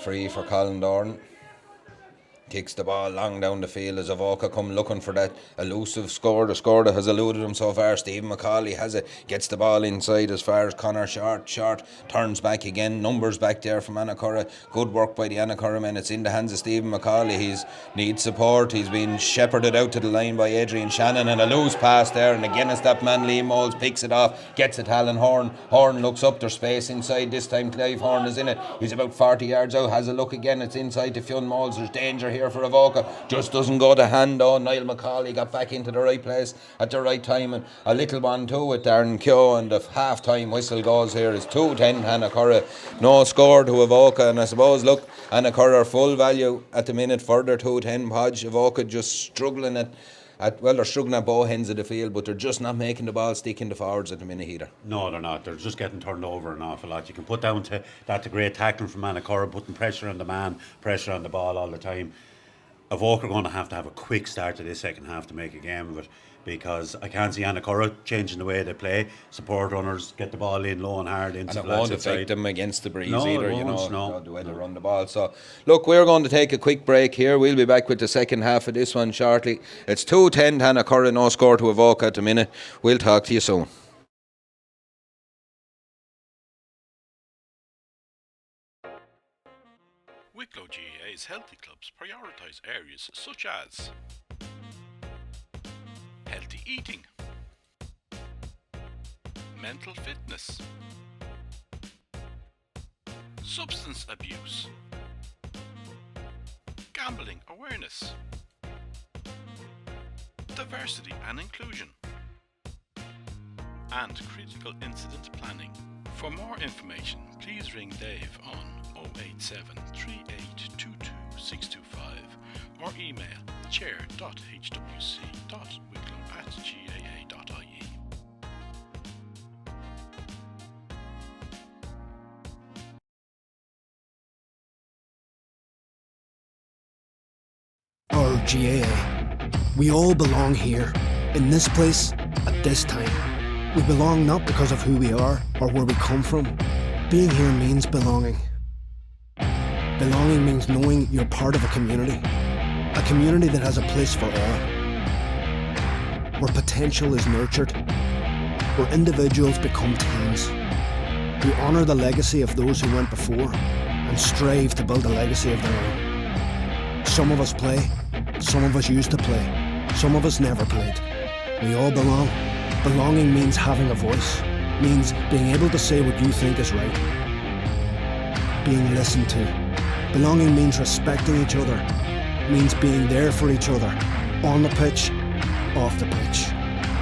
free for Colin Dorn. Kicks the ball long down the field as Avoca come looking for that elusive score. The score that has eluded him so far. Stephen McCauley has it, gets the ball inside as far as Connor Short, turns back again, numbers back there from Annacurra. Good work by the Annacurra men. It's in the hands of Stephen McCauley. He needs support. He's been shepherded out to the line by Adrian Shannon, and a loose pass there, and again it's that man Liam Moles picks it off, gets it to Alan Horn. Horn looks up, there's space inside. This time Clive Horn is in it. He's about 40 yards out, has a look again. It's inside to Fionn Moles. There's danger here for Avoca, just doesn't go to hand on. Niall McCauley got back into the right place at the right time, and a little one too with Darren Keogh, and the half time whistle goes here. It's 2-10 Annacurra, no score to Avoca, and I suppose look, Annacurra are full value at the minute for their 2-10 podge. Avoca just struggling they're struggling at both ends of the field, but they're just not making the ball stick in the forwards at the minute either. No, they're not. They're just getting turned over an awful lot. You can put down to that to great tackling from Annacurra, putting pressure on the man, pressure on the ball all the time. Avoca are going to have a quick start to this second half to make a game of it, because I can't see Annacurra changing the way they play. Support runners get the ball in low and hard into and it won't affect them against the breeze either, you know, the way they run the ball. So look, we're going to take a quick break here. We'll be back with the second half of this one shortly. It's 2-10 Annacurra, no score to Avoca at the minute. We'll talk to you soon. Wicklow GAA's healthy clubs prioritise areas such as healthy eating, mental fitness, substance abuse, gambling awareness, diversity and inclusion, and critical incident planning. For more information, please ring Dave on 087 3822 625 or email chair.hwc.wicklow@gaa.ie. Our GAA. We all belong here, in this place, at this time. We belong not because of who we are or where we come from. Being here means belonging. Belonging means knowing you're part of a community that has a place for all. Where potential is nurtured, where individuals become teams. We honour the legacy of those who went before and strive to build a legacy of their own. Some of us play, some of us used to play, some of us never played. We all belong. Belonging means having a voice, means being able to say what you think is right. Being listened to. Belonging means respecting each other, means being there for each other, on the pitch, off the pitch.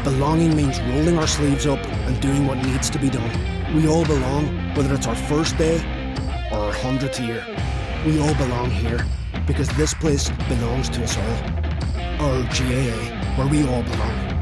Belonging means rolling our sleeves up and doing what needs to be done. We all belong, whether it's our first day or our 100th year. We all belong here, because this place belongs to us all. Our GAA, where we all belong.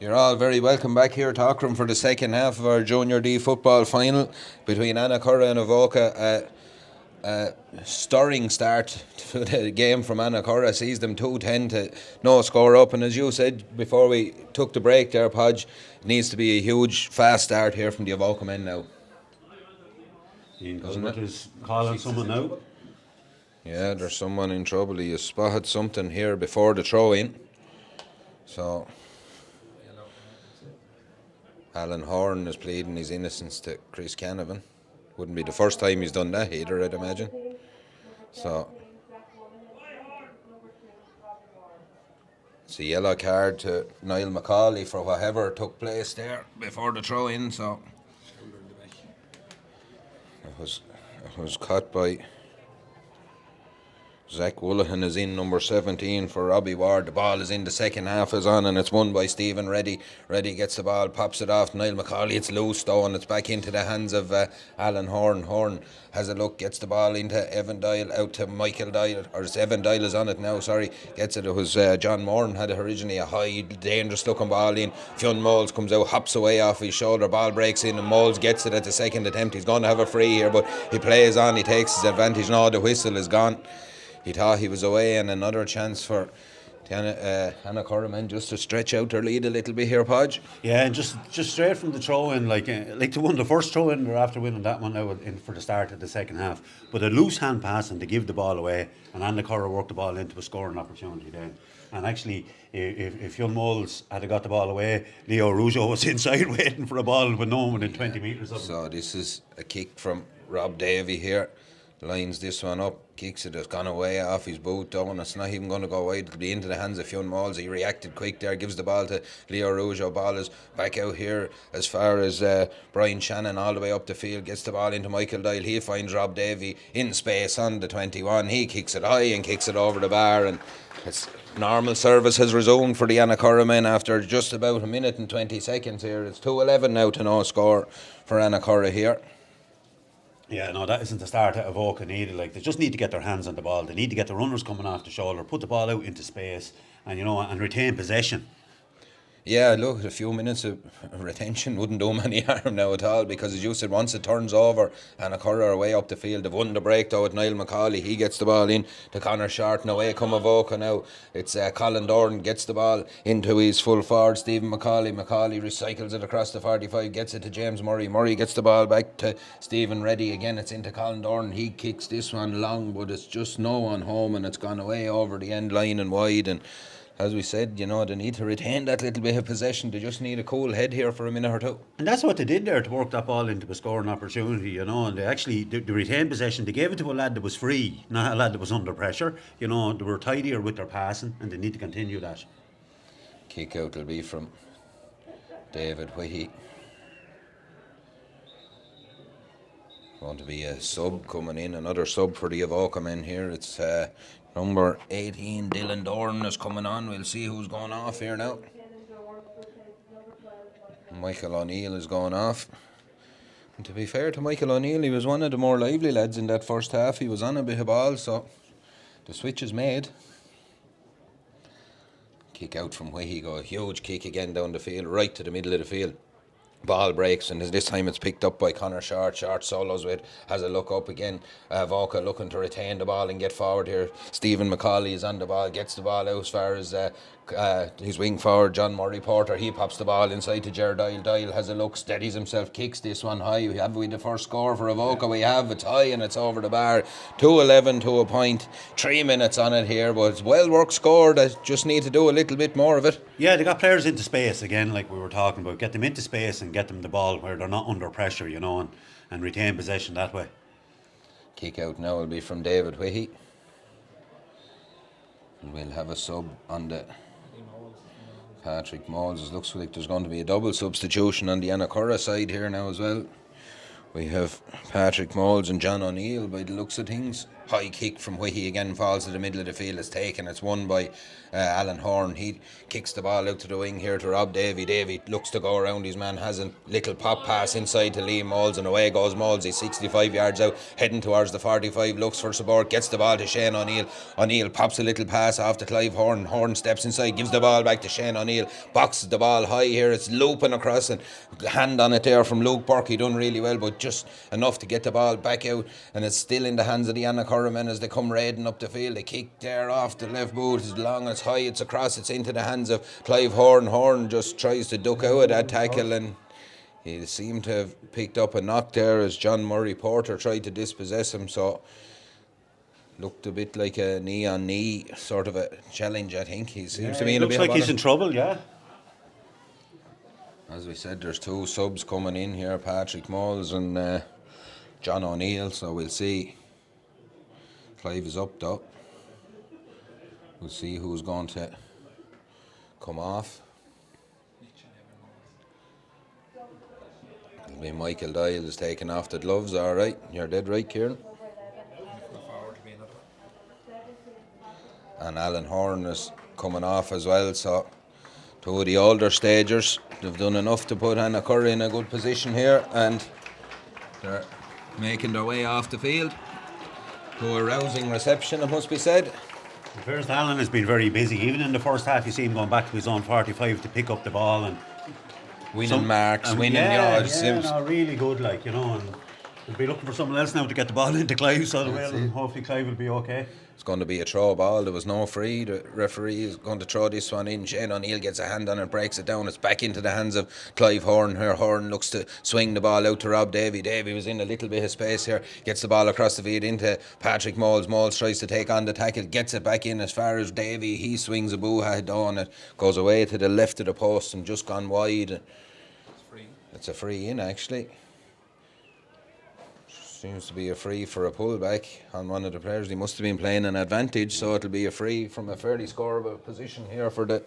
You're all very welcome back here to Aughrim for the second half of our Junior D football final between Annacurra and Avoca. Stirring start to the game from Annacurra sees them 2-10 to no score up, and as you said before we took the break there, Podge, it needs to be a huge fast start here from the Avoca men now. Ian Culbert is calling someone out. Yeah, there's someone in trouble. He has spotted something here before the throw in. So Alan Horn is pleading his innocence to Chris Canavan. Wouldn't be the first time he's done that either, I'd imagine. So it's a yellow card to Niall McCauley for whatever took place there before the throw in. So it was caught by Zach Woolahan is in, number 17 for Robbie Ward. The ball is in, the second half is on, and it's won by Stephen Reddy. Reddy gets the ball, pops it off Niall McCauley. It's loose though, and it's back into the hands of Alan Horn. Horn has a look, gets the ball into Evan Doyle, out to Michael Doyle, or it's Evan Doyle is on it now, sorry. Gets it was John Moran had it originally, a high, dangerous looking ball in. Fionn Moles comes out, hops away off his shoulder, ball breaks in, and Moles gets it at the second attempt. He's going to have a free here, but he plays on, he takes his advantage. Now the whistle is gone. He thought he was away, and another chance for Annacurra men just to stretch out their lead a little bit here, Podge. Yeah, and just straight from the throw in, like to win the first throw in, they're after winning that one now in for the start of the second half. But a loose hand passing to give the ball away, and Annacurra worked the ball into a scoring opportunity then. And actually, if Fionn Moles had got the ball away, Leo Rougeau was inside waiting for a ball with no one within 20 metres of him. So this is a kick from Rob Davey here. Lines this one up, kicks it, it's gone away off his boot though, and it's not even going to go wide. It'll be into the hands of Fionn Moles. He reacted quick there, gives the ball to Leo Rougeau. Ball is back out here as far as Brian Shannon, all the way up the field, gets the ball into Michael Doyle. He finds Rob Davey in space on the 21. He kicks it high and kicks it over the bar, and it's normal service has resumed for the Annacurra men after just about a minute and 20 seconds here. It's 2-11 now to no score for Annacurra here. Yeah, no, that isn't the start that Avoca needed. Like, they just need to get their hands on the ball. They need to get the runners coming off the shoulder, put the ball out into space, and and retain possession. Yeah, look, a few minutes of retention wouldn't do them any harm now at all, because as you said, once it turns over, Annacurra are way up the field. They've won the break though with Niall McCauley. He gets the ball in to Conor Short, and away come Avoca now. It's Colin Doran gets the ball into his full forward, Stephen McCauley. McCauley recycles it across the 45, gets it to James Murray. Murray gets the ball back to Stephen Reddy. Again, it's into Colin Doran. He kicks this one long, but it's just no one home, and it's gone away over the end line and wide. And as we said, they need to retain that little bit of possession. They just need a cool head here for a minute or two. And that's what they did there to work that ball into a scoring opportunity, and they actually they retained possession. They gave it to a lad that was free, not a lad that was under pressure. They were tidier with their passing, and they need to continue that. Kick out will be from David Whitty. Going to be a sub coming in, another sub for the Avoca men here. It's number 18, Dylan Doran is coming on. We'll see who's going off here now. Michael O'Neill is going off. And to be fair to Michael O'Neill, he was one of the more lively lads in that first half. He was on a bit of ball, so the switch is made. Kick out from Whitty, go a huge kick again down the field, right to the middle of the field. Ball breaks, and this time it's picked up by Conor Short. Short solos with, has a look up again. Avoca looking to retain the ball and get forward here. Stephen McCauley is on the ball, gets the ball out as far as his wing forward, John Murray Porter. He pops the ball inside to Ger Doyle. Doyle has a look, steadies himself, kicks this one high. Have we the first score for Avoca? We have. It's high and it's over the bar. 2-11 to a point. 3 minutes on it here, but it's well worked score. They just need to do a little bit more of it. Yeah, they got players into space again, like we were talking about. Get them into space and get them the ball where they're not under pressure, and retain possession that way. Kick out now will be from David Whitty. And we'll have a sub on the Patrick Moles. It looks like there's going to be a double substitution on the Annacurra side here now as well. We have Patrick Moles and John O'Neill by the looks of things. high kick from Whitty again, falls to the middle of the field. It's taken. It's won by Alan Horn. He kicks the ball out to the wing here to Rob Davy. Davy looks to go around his man, has a little pop pass inside to Liam Moles, and away goes Moles. He's 65 yards out, heading towards the 45, looks for support, gets the ball to Shane O'Neill. O'Neill pops a little pass off to Clive Horn. Horn steps inside, gives the ball back to Shane O'Neill, boxes the ball high here. It's looping across, and hand on it there from Luke Burke. He done really well, but just enough to get the ball back out, and it's still in the hands of the Annacurra men as they come raiding up the field. They kick there off the left boot, it's long, it's high, it's across, it's into the hands of Clive Horn. Horn just tries to duck out of that tackle, and he seemed to have picked up a knock there as John Murray Porter tried to dispossess him, so looked a bit like a knee on knee sort of a challenge. I think he seems to be in a bit looks like of he's in trouble, yeah. As we said, there's two subs coming in here, Patrick Moles and John O'Neill, so we'll see. Clive is up though. We'll see who's going to come off. It'll be Michael Doyle is taking off the gloves, alright. You're dead right, Kieran. And Alan Horn is coming off as well, so two of the older stagers, they've done enough to put Annacurra in a good position here, and they're making their way off the field to a rousing reception, it must be said. First, Alan has been very busy. Even in the first half, you see him going back to his own 45 to pick up the ball and winning marks, winning yards. yards. Really good, like, you know. And we'll be looking for someone else now to get the ball into Clive, so and hopefully Clive will be okay. It's going to be a throw ball. There was no free. The referee is going to throw this one in. Shane O'Neill gets a hand on it, breaks it down. It's back into the hands of Clive Horn. Horn looks to swing the ball out to Rob Davy. Davy was in a little bit of space here. Gets the ball across the field into Patrick Moles. Moles tries to take on the tackle. Gets it back in as far as Davy. He swings a boo-head on it. Goes away to the left of the post and just gone wide. It's a free in, actually. Seems to be a free for a pullback on one of the players. He must have been playing an advantage, so it'll be a free from a fairly scoreable position here for the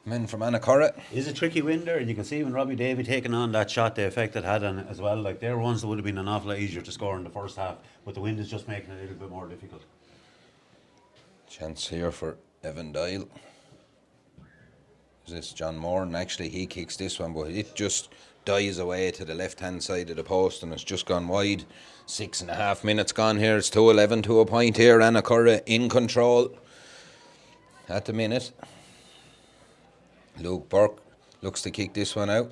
men from Annacurra. It's a tricky win there, and you can see when Robbie Davy taking on that shot, the effect it had on it as well. Like, they're ones that would have been an awful lot easier to score in the first half, but the wind is just making it a little bit more difficult. Chance here for Evan Doyle. Is this John Moore? And actually he kicks this one, but it just dies away to the left hand side of the post, and it's just gone wide. 6.5 minutes gone here. It's 2-11 to a point here. Annacurra in control at the minute. Luke Burke looks to kick this one out.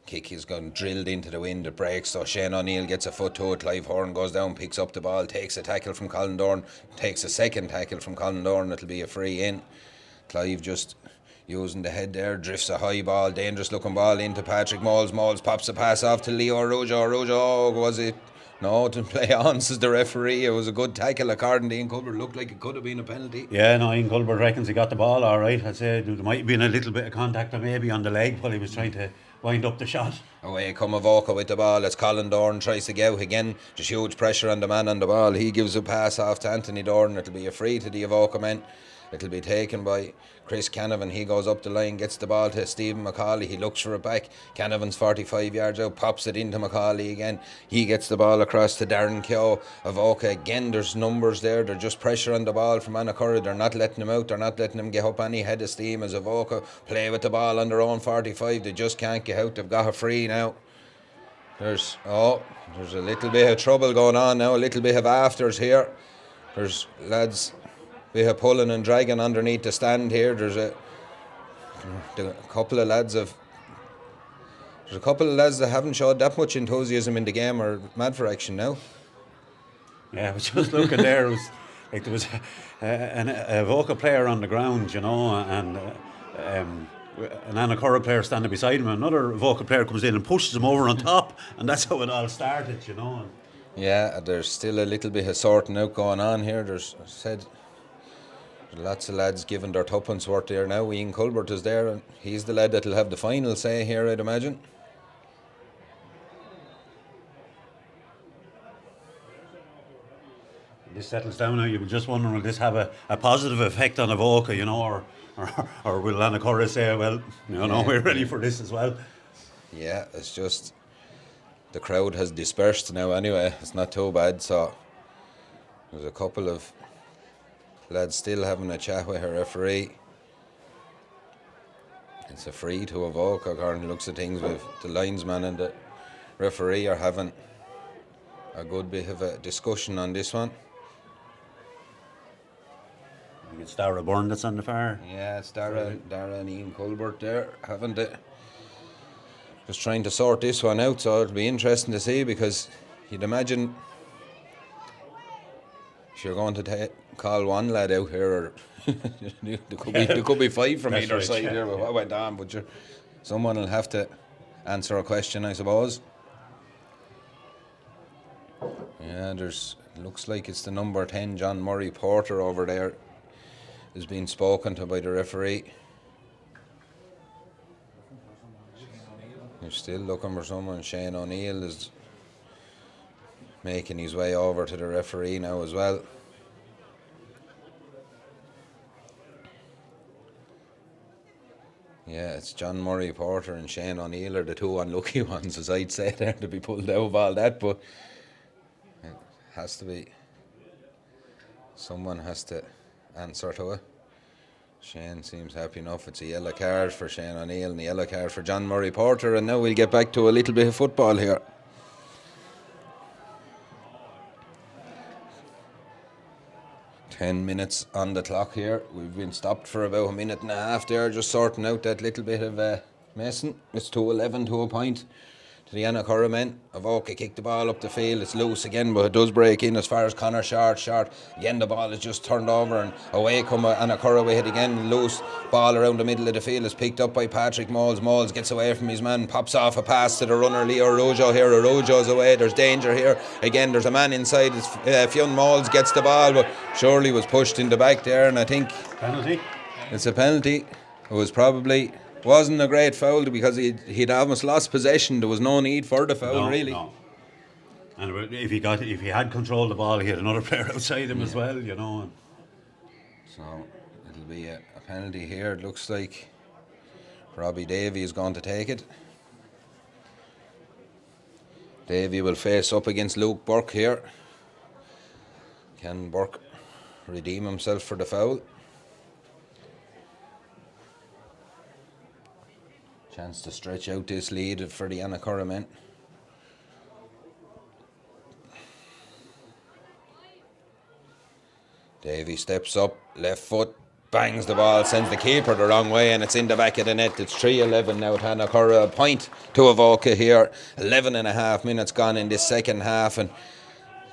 Kick is gone drilled into the wind. It breaks, so Shane O'Neill gets a foot to it. Clive Horn goes down, picks up the ball, takes a tackle from Colin Dorn, takes a second tackle from Colin Dorn. It'll be a free in. Clive just using the head there, drifts a high ball, dangerous looking ball into Patrick Moles. Moles pops the pass off to Leo Rujo. Rujo, was it? No, to play on, says the referee. It was a good tackle according to Ian Culbert. Looked like it could have been a penalty. Yeah, no, Ian Culbert reckons he got the ball all right. I'd say there might have been a little bit of contact maybe on the leg while he was trying to wind up the shot. Away come Avoca with the ball as Colin Dorn tries to get out again. Just huge pressure on the man on the ball. He gives a pass off to Anthony Dorn. It'll be a free to the Avoca men. It'll be taken by Chris Canavan. He goes up the line, gets the ball to Stephen McCauley. He looks for it back. Canavan's 45 yards out, pops it into McCauley again. He gets the ball across to Darren Keogh. Avoca again, there's numbers there. They're just pressure on the ball from Annacurra. They're not letting them out. They're not letting them get up any head of steam as Avoca play with the ball on their own 45. They just can't get out. They've got a free now. There's a little bit of trouble going on now. A little bit of afters here. There's lads bit of pulling and dragging underneath the stand here. There's a couple of lads that haven't showed that much enthusiasm in the game or mad for action now. Yeah, I was just looking there. It was like there was an Avoca player on the ground, you know, and an Annacurra player standing beside him. Another Avoca player comes in and pushes him over on top, and that's how it all started, you know. Yeah, there's still a little bit of sorting out going on here. There's lots of lads giving their tuppence worth there now. Ian Culbert is there, and he's the lad that'll have the final say here, I'd imagine. This settles down now. You were just wondering, will this have a positive effect on Avoca, you know, or will Annacurra say, well, you know, we're ready for this as well? Yeah, it's just the crowd has dispersed now anyway. It's not too bad, so there's a couple of lads still having a chat with her referee. It's a free to Avoca, according to looks of things, with the linesman and the referee are having a good bit of a discussion on this one. I think it's Dara Byrne that's on the far. Yeah, it's Dara and Ian Culbert there, haven't it? Just trying to sort this one out, so it'll be interesting to see, because you'd imagine if you're going to call one lad out here, or there could be five from either side here with what went on, but someone will have to answer a question, I suppose. Yeah, looks like it's the number 10, John Murray Porter over there, is being spoken to by the referee. They're still looking for someone. Shane O'Neill is making his way over to the referee now as well. Yeah, it's John Murray Porter and Shane O'Neill are the two unlucky ones, as I'd say, there, to be pulled out of all that, but it has to be. Someone has to answer to it. Shane seems happy enough. It's a yellow card for Shane O'Neill and a yellow card for John Murray Porter, and now we'll get back to a little bit of football here. Ten minutes on the clock here. We've been stopped for about a minute and a half there, just sorting out that little bit of messing. It's 2-11 to a point to the Annacurra men. Avoca kicked the ball up the field. It's loose again, but it does break in as far as Connor short. Again, the ball is just turned over and away come Annacurra with it again. Loose ball around the middle of the field is picked up by Patrick Moles. Moles gets away from his man, pops off a pass to the runner Leo Rojo here. Rojo's away. There's danger here. Again, there's a man inside. Fionn Moles gets the ball, but surely was pushed in the back there, and I think Penalty? It's a penalty. It was probably... wasn't a great foul, because he'd almost lost possession. There was no need for the foul, really. No. And if he had control of the ball, he had another player outside him as well, you know. So it'll be a penalty here. It looks like Robbie Davey is going to take it. Davey will face up against Luke Burke here. Can Burke redeem himself for the foul? Chance to stretch out this lead for the Annacurra men. Davey steps up, left foot, bangs the ball, sends the keeper the wrong way, and it's in the back of the net. It's 3-11 now to Annacurra. A point to Avoca here. 11 and a half minutes gone in this second half, and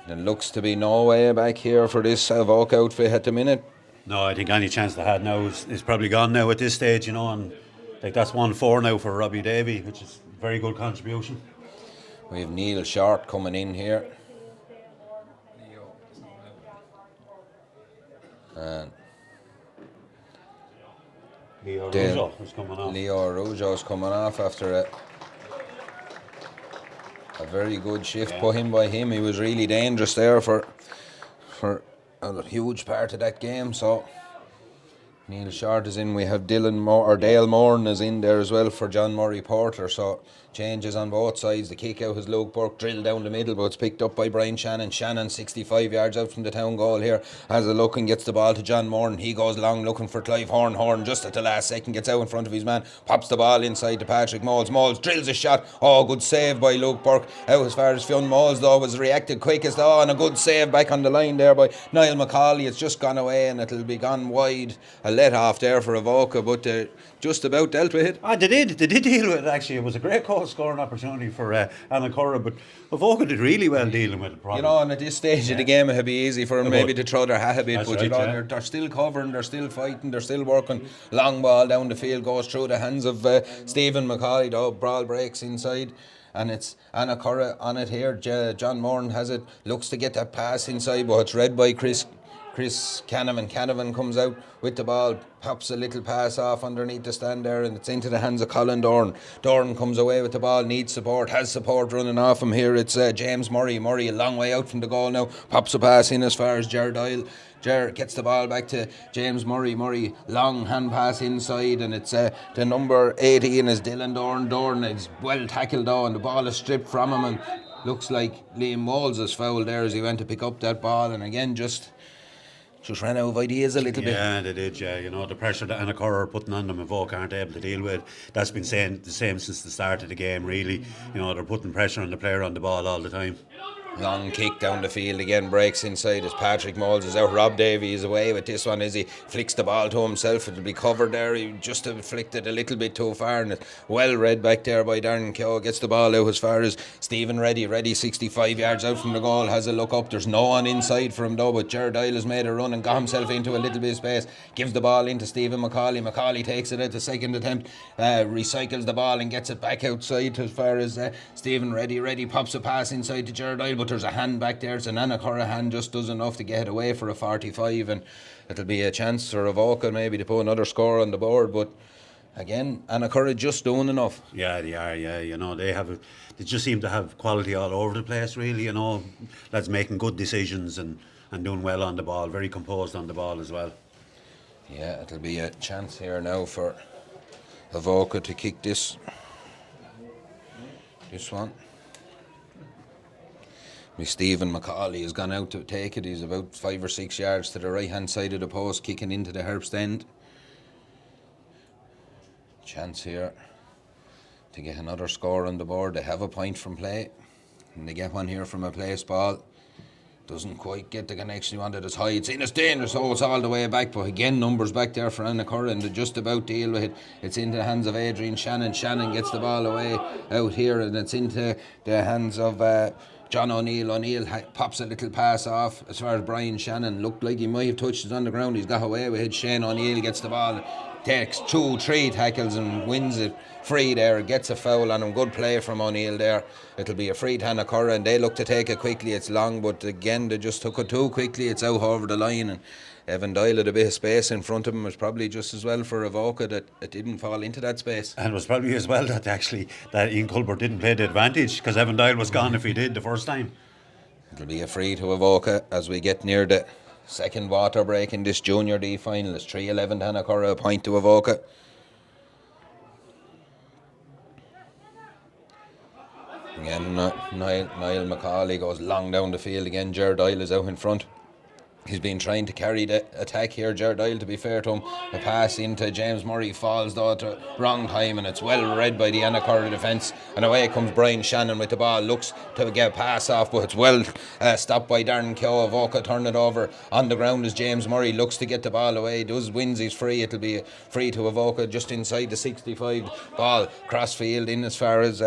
there looks to be no way back here for this Avoca outfit at the minute. No, I think any chance they had now is probably gone now at this stage, you know, and like that's 1-4 now for Robbie Davey, which is a very good contribution. We have Neil Short coming in here. And Leo Rojo's coming off after a very good shift put in by him. He was really dangerous there for a huge part of that game. So Neil Short is in. We have Dale Moran is in there as well for John Murray Porter. So changes on both sides. The kick out has Luke Burke drilled down the middle, but it's picked up by Brian Shannon. Shannon 65 yards out from the town goal here. Has a look and gets the ball to John Moran. He goes long looking for Clive Horn. Horn just at the last second gets out in front of his man. Pops the ball inside to Patrick Moles. Moles drills a shot. Oh, good save by Luke Burke. Out as far as Fionn Moles though was reacted quickest. Oh, and a good save back on the line there by Niall McCauley. It's just gone away and it'll be gone wide. A let off there for Avoca, but just about dealt with it. They did deal with it actually. It was a great goal scoring opportunity for Annacurra, but Avoca did really well dealing with the problem. You know, and at this stage of the game it would be easy for them maybe to throw their hat a bit, but right, you know, they're still covering, they're still fighting, they're still working. Long ball down the field goes through the hands of Stephen McCauley, though. Brawl breaks inside, and it's Annacurra on it here. John Moran has it, looks to get that pass inside, but it's read by Chris Chris Canavan comes out with the ball, pops a little pass off underneath the stand there, and it's into the hands of Colin Dorn. Dorn comes away with the ball, needs support, has support running off him here. It's James Murray. Murray a long way out from the goal now, pops a pass in as far as Ger Doyle. Ger gets the ball back to James Murray. Murray, long hand pass inside, and it's the number 18 is Dylan Dorn. Dorn is well tackled though, and the ball is stripped from him, and looks like Liam Moles is fouled there as he went to pick up that ball, and again just ran out of ideas a little bit. Yeah, they did, yeah. You know, the pressure that Annacurra are putting on them, Avoca aren't able to deal with. That's been the same since the start of the game, really. You know, they're putting pressure on the player on the ball all the time. Long kick down the field again, breaks inside as Patrick Moles is out. Rob Davey is away with this one as he flicks the ball to himself. It'll be covered there. He just flicked it a little bit too far, and it's well read back there by Darren Keogh. Gets the ball out as far as Stephen Reddy. Reddy 65 yards out from the goal, has a look up. There's no one inside for him though, but Ger Doyle has made a run and got himself into a little bit of space. Gives the ball into Stephen McCauley. McCauley takes it at the second attempt, recycles the ball and gets it back outside as far as Stephen Reddy. Reddy pops a pass inside to Ger Doyle, but there's a hand back there. It's an Annacurra hand, just does enough to get it away for a 45, and it'll be a chance for Avoca maybe to put another score on the board. But again, Annacurra just doing enough. Yeah, they are. Yeah, you know, they just seem to have quality all over the place. Really, you know, lads making good decisions and doing well on the ball. Very composed on the ball as well. Yeah, it'll be a chance here now for Avoca to kick this one. Stephen McCauley has gone out to take it. He's about 5 or 6 yards to the right hand side of the post, kicking into the Herbst end. Chance here to get another score on the board. They have a point from play, and they get one here from a place ball. Doesn't quite get the connection he wanted. It's high, it's in, it's dangerous. Oh, it's all the way back, but again numbers back there for Annacurra, and they just about deal with it. It's into the hands of Adrian Shannon. Shannon gets the ball away out here, and it's into the hands of John O'Neill. O'Neill pops a little pass off as far as Brian Shannon. Looked like he might have touched it on the ground. He's got away with it. Shane O'Neill gets the ball, takes 2-3 tackles and wins it free there. Gets a foul on him. Good play from O'Neill there. It'll be a free to Annacurra, and they look to take it quickly. It's long, but again they just took it too quickly. It's out over the line, and Evan Doyle had a bit of space in front of him. It was probably just as well for Avoca that it didn't fall into that space. And it was probably as well that Ian Culbert didn't play the advantage, because Evan Doyle was gone if he did the first time. It'll be a free to Avoca as we get near the second water break in this Junior D final. It's 3-11 to Annacurra, a point to Avoca. Again, Niall McCauley goes long down the field again. Ger Doyle is out in front. He's been trying to carry the attack here, Ger Doyle, to be fair to him. The pass into James Murray falls though at the wrong time, and it's well read by the Annacurra defence. And away comes Brian Shannon with the ball. Looks to get a pass off, but it's well stopped by Darren Keogh. Avoca turn it over on the ground as James Murray looks to get the ball away. Wins, he's free. It'll be a free to Avoca just inside the 65. Ball cross field in as far as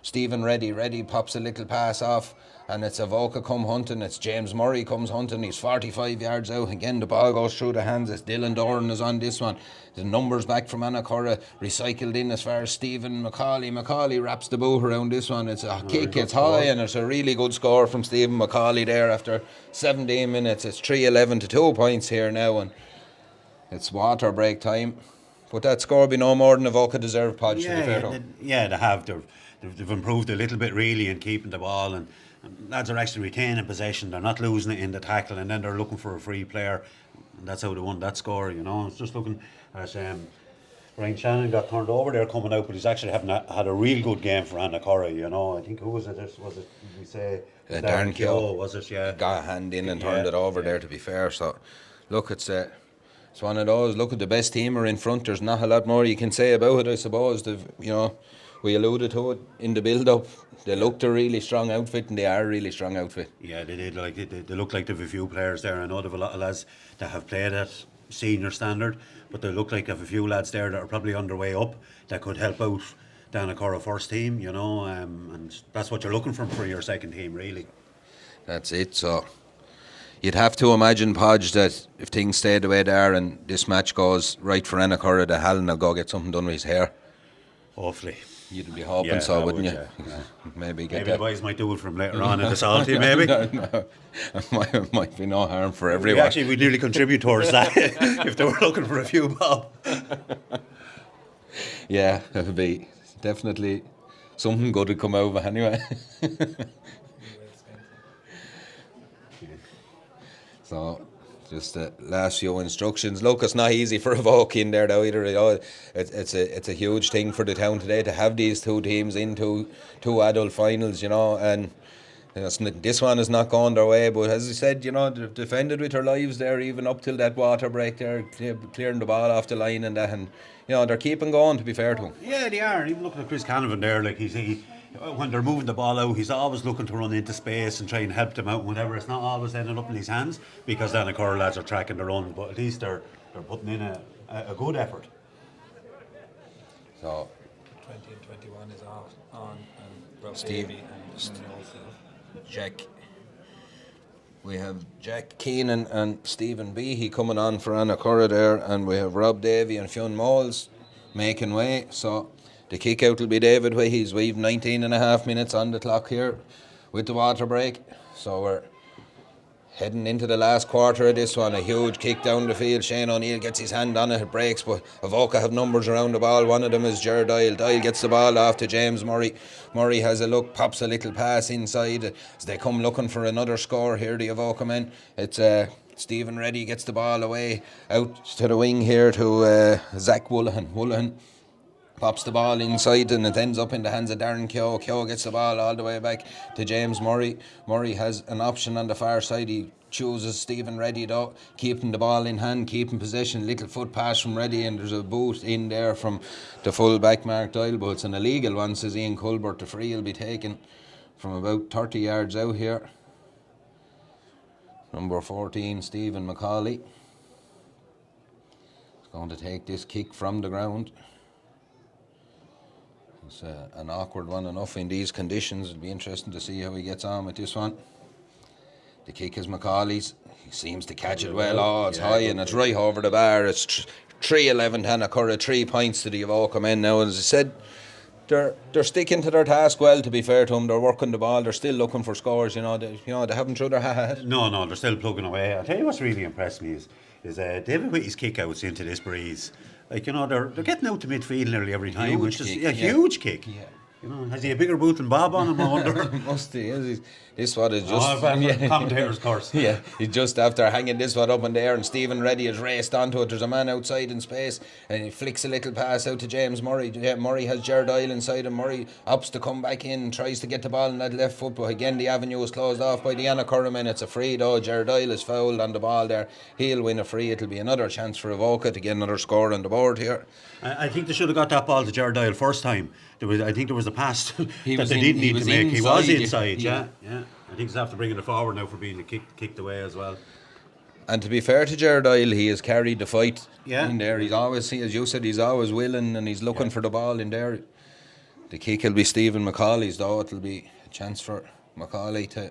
Stephen Reddy. Reddy pops a little pass off, and it's Avoca come hunting. It's James Murray comes hunting. He's 45 yards out. Again, the ball goes through the hands. It's Dylan Doran is on this one. The numbers back from Annacurra, recycled in as far as Stephen McCauley. McCauley wraps the boot around this one. It's a kick, it's high, and it's a really good score from Stephen McCauley there after 17 minutes. It's 3-11 to 2 points here now, and it's water break time. But that score will be no more than Avoca deserved, Podge, to be fair to them. Yeah, they have. They've improved a little bit really in keeping the ball, and lads are actually retaining possession. They're not losing it in the tackle, and then they're looking for a free player, and that's how they won that score. You know, it's just looking at Ryan Shannon got turned over there coming out, but he's actually had a real good game for Annacurra. You know, I think who was it? Did we say Darren Keogh? Was it? Yeah, got a hand in and turned it over there. To be fair, so look, it's one of those. Look at the best team are in front. There's not a lot more you can say about it, I suppose. We alluded to it in the build-up. They looked a really strong outfit, and they are a really strong outfit. Yeah, they did. They look like they've a few players there. I know they've a lot of lads that have played at senior standard, but they look like they have a few lads there that are probably on their way up that could help out the Annacurra first team, you know, and that's what you're looking for your second team, really. That's it. So you'd have to imagine, Podge, that if things stay the way they are and this match goes right for Annacurra, that Hallen will go get something done with his hair. Hopefully. You'd be hoping Yeah, so, I wouldn't would, you? yeah. Maybe get Maybe the that. boys might do it from later on in the salty, maybe. No. Might be no harm for everyone. We nearly contribute towards that if they were looking for a few bob. Yeah, it would be definitely something good to come over anyway. So, just the last few instructions. Look, it's not easy for Avoca in there though either. You know, it's a huge thing for the town today to have these two teams into two adult finals, you know, and you know, this one is not going their way, but as I said, you know, they've defended with their lives there, even up till that water break there, clearing the ball off the line and that, and you know, they're keeping going, to be fair to them. Yeah, they are. Even looking at Chris Canavan there, like when they're moving the ball out, he's always looking to run into space and try and help them out whenever. It's not always ending up in his hands because Annacurra lads are tracking their own, but at least they're putting in a good effort. So 20 and 21 is on and Rob Steve Davey and also Jack. We have Jack Keenan and Stephen Behe coming on for Annacurra there, and we have Rob Davey and Fionn Moles making way. So the kick out will be David Wahees. We've 19 and a half minutes on the clock here with the water break. So we're heading into the last quarter of this one. A huge kick down the field. Shane O'Neill gets his hand on it. It breaks, but Avoca have numbers around the ball. One of them is Ger Doyle. Doyle gets the ball off to James Murray. Murray has a look, pops a little pass inside as they come looking for another score here, the Avoca men. It's Stephen Reddy gets the ball away out to the wing here to Zach Woollahan. Woollahan pops the ball inside and it ends up in the hands of Darren Keogh. Keogh gets the ball all the way back to James Murray. Murray has an option on the far side. He chooses Stephen Reddy though, keeping the ball in hand, keeping possession. Little foot pass from Reddy and there's a boot in there from the full back Mark Doyle, but it's an illegal one, says Ian Culbert. The free will be taken from about 30 yards out here. Number 14, Stephen McCauley, is going to take this kick from the ground. It's an awkward one enough in these conditions. It'll be interesting to see how he gets on with this one. The kick is McCauley's. He seems to catch it well. Oh, it's high and it's right over the bar. It's 3-11 to Annacurra, 3 points to the Avoca men now. As I said, they're sticking to their task well, to be fair to them. They're working the ball. They're still looking for scores. They haven't thrown their hat. No, they're still plugging away. I'll tell you what's really impressed me is David Whitty's kick-outs into this breeze. Like, you know, they're getting out to midfield nearly every time. Huge which is kick, a huge kick. Yeah. You know, has he a bigger boot than Bob on him, I wonder? Must he? This one is just... Commentator's course. Yeah, he's just after hanging this one up in the air and Stephen Reddy has raced onto it. There's a man outside in space and he flicks a little pass out to James Murray. Murray has Ger Doyle inside and Murray opts to come back in and tries to get the ball in that left foot, but again the avenue is closed off by the Annacurra men. It's a free though. Ger Doyle is fouled on the ball there. He'll win a free. It'll be another chance for Avoca to get another score on the board here. I think they should have got that ball to Ger Doyle first time. I think there was a pass that they was didn't need to make. He was inside, inside, yeah. I think he's after bringing it forward now for being kicked away as well. And to be fair to Ger Doyle, he has carried the fight in there. He's always, as you said, he's always willing and he's looking for the ball in there. The kick will be Stephen McCauley's though. It'll be a chance for McCauley to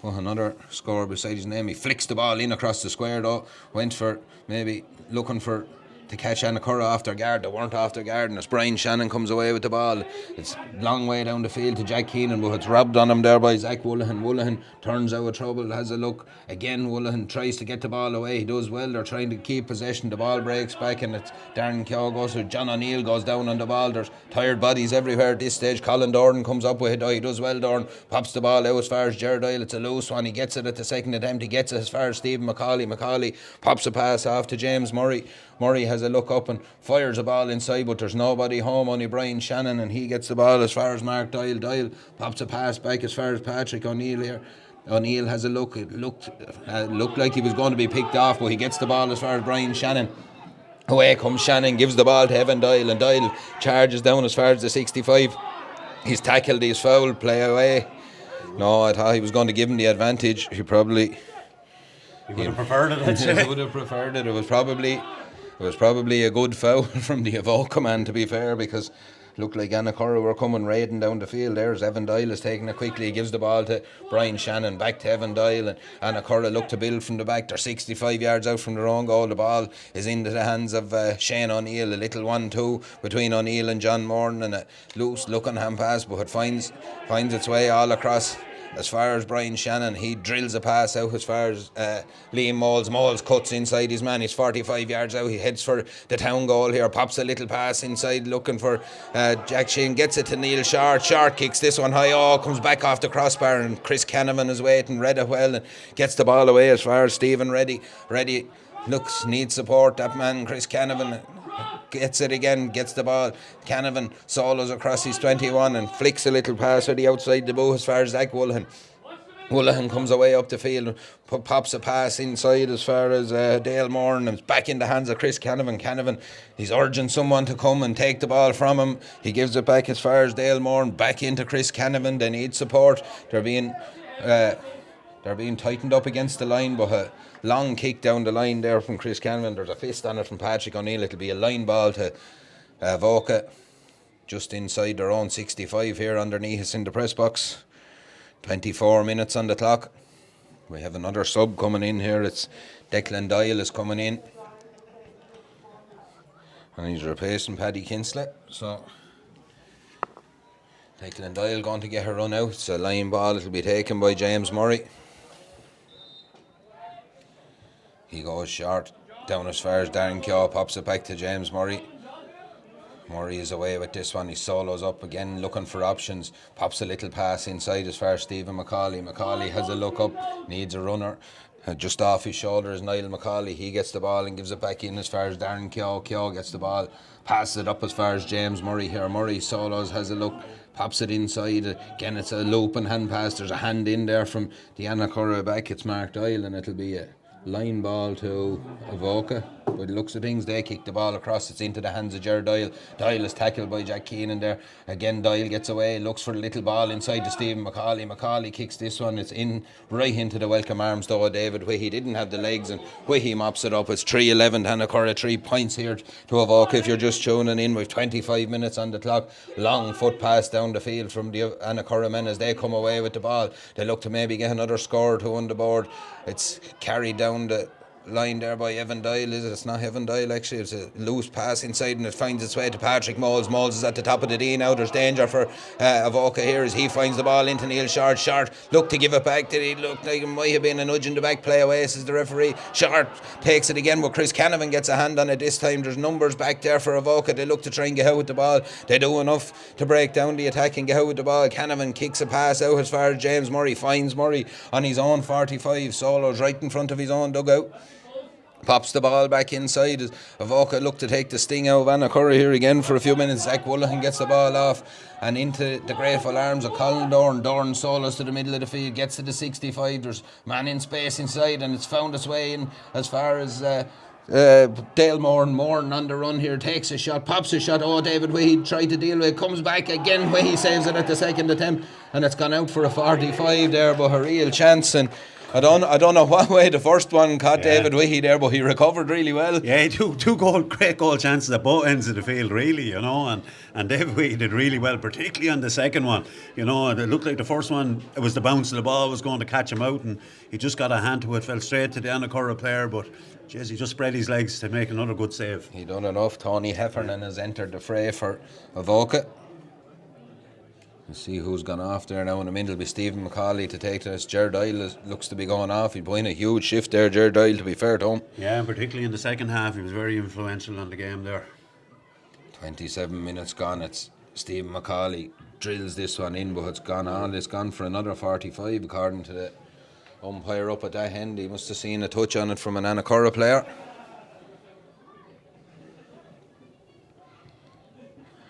put another score beside his name. He flicks the ball in across the square though. Went for maybe looking for to catch Annacurra off their guard. They weren't off their guard, and as Brian Shannon comes away with the ball, it's a long way down the field to Jack Keenan, but it's robbed on him there by Zach Woollahan. Woollahan turns out of trouble, has a look again. Woollahan tries to get the ball away. He does well. They're trying to keep possession. The ball breaks back and it's Darren Keogh goes to John O'Neill, goes down on the ball. There's tired bodies everywhere at this stage. Colin Dorn comes up with it. Oh, he does well. Dorn pops the ball out as far as Ger Doyle. It's a loose one. He gets it at the second attempt. He gets it as far as Stephen McCauley. McCauley pops a pass off to James Murray. Murray has a look up and fires the ball inside, but there's nobody home, only Brian Shannon, and he gets the ball as far as Mark Doyle. Doyle pops a pass back as far as Patrick O'Neill here. O'Neill has a look. It looked like he was going to be picked off, but he gets the ball as far as Brian Shannon. Away comes Shannon, gives the ball to Evan Doyle, and Doyle charges down as far as the 65. He's tackled, he's fouled, play away. No, I thought he was going to give him the advantage. He would have preferred it, I'd say. He would have preferred it. It was probably a good foul from the Avoca man, to be fair, because looked like Annacurra were coming raiding down the field. There's Evan Doyle is taking it quickly. He gives the ball to Brian Shannon, back to Evan Doyle, and Annacurra look to build from the back. They're 65 yards out from their own goal. The ball is into the hands of Shane O'Neill. A little 1-2 between O'Neill and John Morton, and a loose looking hand pass, but it finds its way all across. As far as Brian Shannon, he drills a pass out as far as Liam Moles. Moles cuts inside his man. He's 45 yards out. He heads for the town goal here. Pops a little pass inside looking for Jack Sheen. Gets it to Neil Short. Short kicks this one high. Oh, comes back off the crossbar, and Chris Canavan is waiting. Read it well and gets the ball away as far as Stephen Reddy looks, needs support. That man, Chris Canavan, gets it again, gets the ball. Canavan solos across his 21 and flicks a little pass to the outside the boot as far as Zach Woollahan. Woollahan comes away up the field, pops a pass inside as far as Dale Moore, and it's back in the hands of Chris Canavan. Canavan, he's urging someone to come and take the ball from him. He gives it back as far as Dale Moore, and back into Chris Canavan. They need support. They're being tightened up against the line, but a long kick down the line there from Chris Canavan. There's a fist on it from Patrick O'Neill. It'll be a line ball to Avoca, just inside their own 65 here underneath us in the press box. 24 minutes on the clock. We have another sub coming in here. It's Declan Doyle is coming in, and he's replacing Paddy Kinsley. So Declan Doyle going to get her run out. It's a line ball. It'll be taken by James Murray. He goes short down as far as Darren Keogh, pops it back to James Murray. Murray is away with this one. He solos up again, looking for options. Pops a little pass inside as far as Stephen McCauley. McCauley has a look up, needs a runner. Just off his shoulder is Niall McCauley. He gets the ball and gives it back in as far as Darren Keogh. Keogh gets the ball, passes it up as far as James Murray here. Murray solos, has a look, pops it inside. Again, it's a loop and hand pass. There's a hand in there from the Annacurra back. It's Mark Doyle, and it'll be a line ball to Avoca. By the looks of things, they kick the ball across. It's into the hands of Ger Doyle. Doyle is tackled by Jack Keenan there. Again, Doyle gets away, looks for the little ball inside to Stephen McCauley. McCauley kicks this one. It's in right into the welcome arms though of David Whitty. Didn't have the legs, and Whitty mops it up. It's 3-11 to Annacurra, 3 points here to Avoca. If you're just tuning in, we've 25 minutes on the clock. Long foot pass down the field from the Annacurra men as they come away with the ball. They look to maybe get another score or two on the board. It's carried down the line there by Evan Doyle, is it? It's not Evan Doyle actually. It's a loose pass inside, and it finds its way to Patrick Moles. Moles is at the top of the D now. There's danger for Avoca here as he finds the ball into Neil Short. Short look to give it back. Did he look like it might have been a nudge in the back? Play away, says the referee. Short takes it again, but Chris Canavan gets a hand on it this time. There's numbers back there for Avoca. They look to try and get out with the ball. They do enough to break down the attack and get out with the ball. Canavan kicks a pass out as far as James Murray. Finds Murray on his own 45. Solos right in front of his own dugout. Pops the ball back inside as Avoca look to take the sting out of Annacurra here again for a few minutes. Zach Woollahan gets the ball off and into the grateful arms of Colin Dorn. Dorn solos to the middle of the field, gets to the 65. There's man in space inside, and it's found its way in as far as Dale Moran on the run here, takes a shot, pops a shot. Oh, David Whitty tried to deal with it, comes back again. Whitty saves it at the second attempt, and it's gone out for a 45 there, but a real chance. And I don't know what way the first one caught David Whitty there, but he recovered really well. Yeah, two great goal chances at both ends of the field, really, you know, and David Whitty did really well, particularly on the second one. You know, it looked like the first one, it was the bounce of the ball was going to catch him out, and he just got a hand to it, fell straight to the Annacurra player, but jeez, he just spread his legs to make another good save. He done enough. Tony Heffernan has entered the fray for Avoca. Let's see who's gone off there now. In the middle will be Stephen McCauley to take this. Ger Doyle looks to be going off. He's playing a huge shift there, Ger Doyle, to be fair to him. Yeah, and particularly in the second half, he was very influential on the game there. 27 minutes gone. It's Stephen McCauley drills this one in, but it's gone on. It's gone for another 45 according to the umpire up at that end. He must have seen a touch on it from an Annacurra player.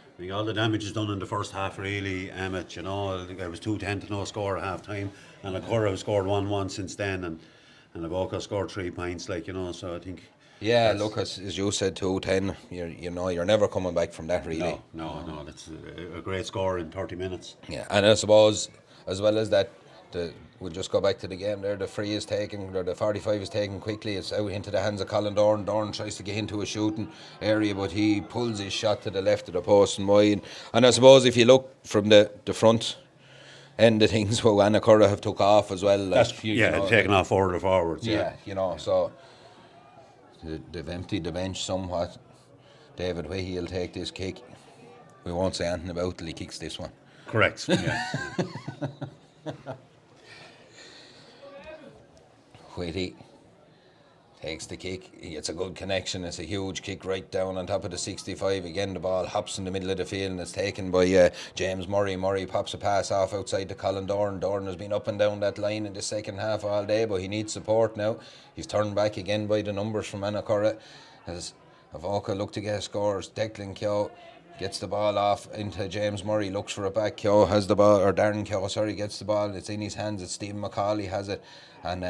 I think all the damage is done in the first half, really, Emmett. You know, I think I was 2-10 to no score at half time, and Annacurra have scored 1-1 since then, and Avoca scored 3 points, like, you know, so I think. Yeah, look, as you said, 2-10, you're never coming back from that, really. No, that's a great score in 30 minutes. Yeah, and I suppose, as well as that, We'll just go back to the game there. The free is taken, or the 45 is taken quickly. It's out into the hands of Colin Dorn. Dorn tries to get into a shooting area, but he pulls his shot to the left of the post and wide. And I suppose if you look from the front end of things, well, Annacurra have took off as well. Taking off forwards. Yeah, so they've emptied the bench somewhat. David Whitty will take this kick. We won't say anything about it till he kicks this one. Correct. Yeah. Whitty takes the kick. He gets a good connection. It's a huge kick right down on top of the 65. Again, the ball hops in the middle of the field and it's taken by James Murray. Murray pops a pass off outside to Colin Dorn. Dorn has been up and down that line in the second half all day, but he needs support now. He's turned back again by the numbers from Annacurra. As Avoca look to get scores, Declan Keogh gets the ball off into James Murray, looks for it back. Keogh has the ball, or Darren Keogh, gets the ball. It's in his hands. It's Stephen McCauley has it, and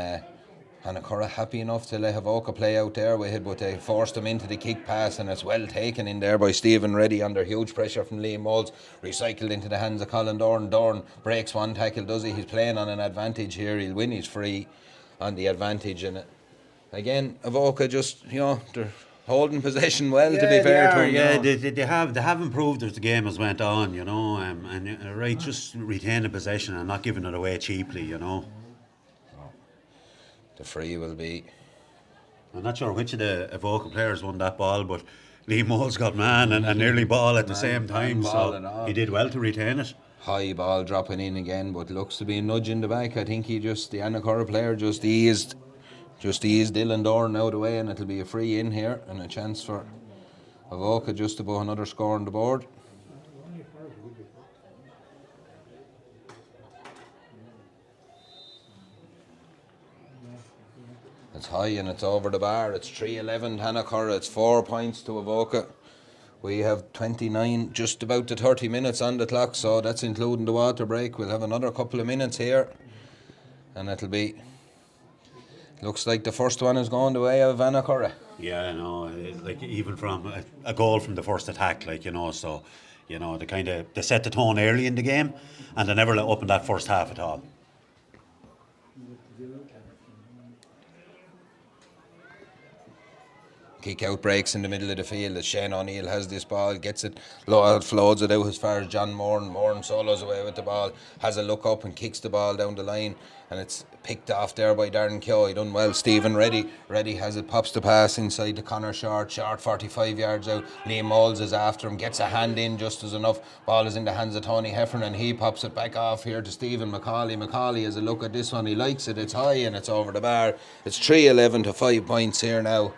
Annacurra happy enough to let Avoca play out there with it, but they forced him into the kick pass, and it's well taken in there by Stephen Reddy under huge pressure from Liam Moulds. Recycled into the hands of Colin Dorn. Dorn breaks one tackle, does he? He's playing on an advantage here. He'll win his free on the advantage, and again, Avoca just, they're holding possession well, to be fair to them. They have improved as the game has went on, and just retaining possession and not giving it away cheaply, The free will be. I'm not sure which of the Avoca players won that ball, but Liam Moulds got man and nearly ball at the same time, so he did well to retain it. High ball dropping in again, but looks to be a nudge in the back. I think the Annacurra player just eased Dylan Dorn out of the way, and it'll be a free in here and a chance for Avoca just to put another score on the board. It's high and it's over the bar. It's 3-11 Annacurra. It's 4 points to Avoca. We have 29, just about the 30 minutes on the clock, so that's including the water break. We'll have another couple of minutes here, and it'll be. Looks like the first one is going the way of Annacurra. Yeah, even from a goal from the first attack, so they set the tone early in the game, and they never let up in that first half at all. Kick out breaks in the middle of the field as Shane O'Neill has this ball, gets it low, floats it out as far as John Moran. Moran solos away with the ball, has a look up and kicks the ball down the line, and it's picked off there by Darren Keogh. He done well. Stephen Reddy has it, pops the pass inside to Connor Short 45 yards out. Liam Moulds is after him, gets a hand in just as enough. Ball is in the hands of Tony Heffernan, and he pops it back off here to Stephen McCauley. McCauley has a look at this one, he likes it, it's high and it's over the bar. It's 3-11 to 5 points here now.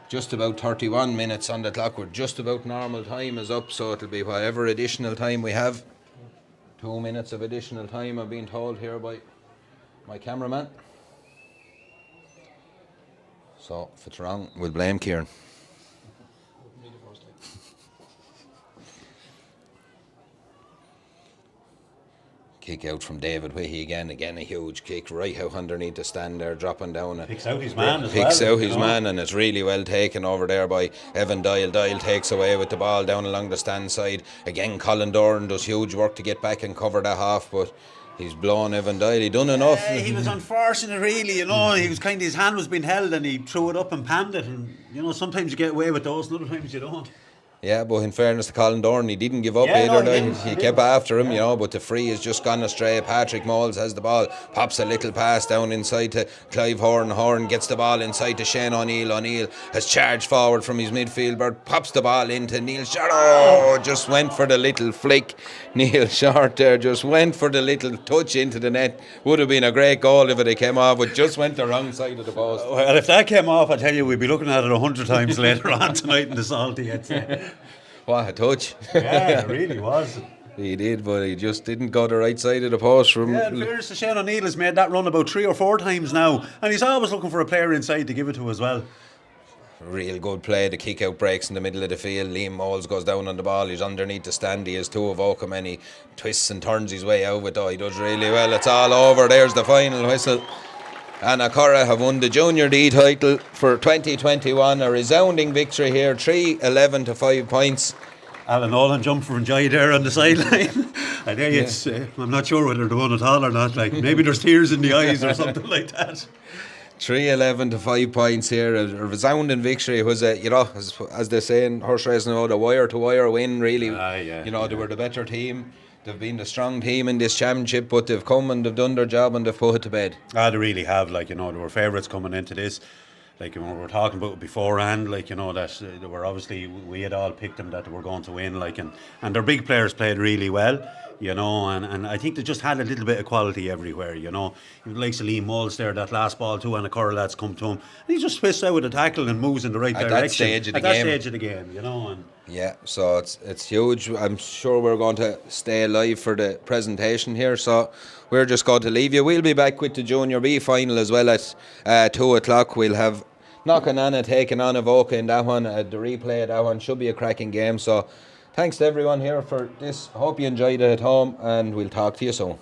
Just about 31 minutes on the clock. We're just about normal time is up, so it'll be whatever additional time we have. 2 minutes of additional time, I'm being told here by my cameraman. So if it's wrong, we'll blame Kieran. Kick out from David Whitty again a huge kick right out underneath the stand there, dropping down. Picks out his man and it's really well taken over there by Evan Doyle. Doyle takes away with the ball down along the stand side. Again, Colin Dorn does huge work to get back and cover that half, but he's blown Evan Doyle. He done enough. He was unfortunate, really. He was his hand was being held and he threw it up and panned it. And sometimes you get away with those, and other times you don't. Yeah, but in fairness to Colin Dorn, he didn't give up either. He kept after him, but the free has just gone astray. Patrick Moulds has the ball, pops a little pass down inside to Clive Horn. Horn gets the ball inside to Shane O'Neill. O'Neill has charged forward from his midfield, pops the ball into Neil Short. Just went for the little flick. Neil Short there just went for the little touch into the net. Would have been a great goal if it came off, but just went the wrong side of the post. Well, if that came off, I tell you, we'd be looking at it 100 times later on tonight in the Salty, I'd say. What a touch. Yeah, it really was. He did, but he just didn't go the right side of the post. In fairness to Shane O'Neill, has made that run about 3 or 4 times now, and he's always looking for a player inside to give it to as well. Real good play. The kick out breaks in the middle of the field. Liam Moulds goes down on the ball. He's underneath the stand. He has 2 of Aughrim, and he twists and turns his way out with it. He does really well. It's all over. There's the final whistle. Annacurra have won the Junior D title for 2021. A resounding victory here, 3-11 to 5 points. Alan Nolan jumped from Joy there on the sideline. I think it's. I'm not sure whether they won at all or not. Like maybe there's tears in the eyes or something like that. 3-11 to 5 points here. A resounding victory. It was as they say in horse racing, a wire to wire win. Really, they were the better team. They've been the strong team in this championship, but they've come and they've done their job and they've put it to bed. They really have. They were favourites coming into this. We were talking about it beforehand, that they were obviously, we had all picked them that they were going to win, and their big players played really well, and I think they just had a little bit of quality everywhere, like Liam Moles there, that last ball too, and Annacurra lads come to him, and he just twists out with a tackle and moves in the right direction. That stage of the game, and yeah, so it's huge. I'm sure we're going to stay alive for the presentation here, so we're just going to leave you. We'll be back with the Junior B final as well at 2 o'clock. We'll have Knocknanna taking on Avoca in that one. The replay of that one should be a cracking game. So thanks to everyone here for this. Hope you enjoyed it at home, and we'll talk to you soon.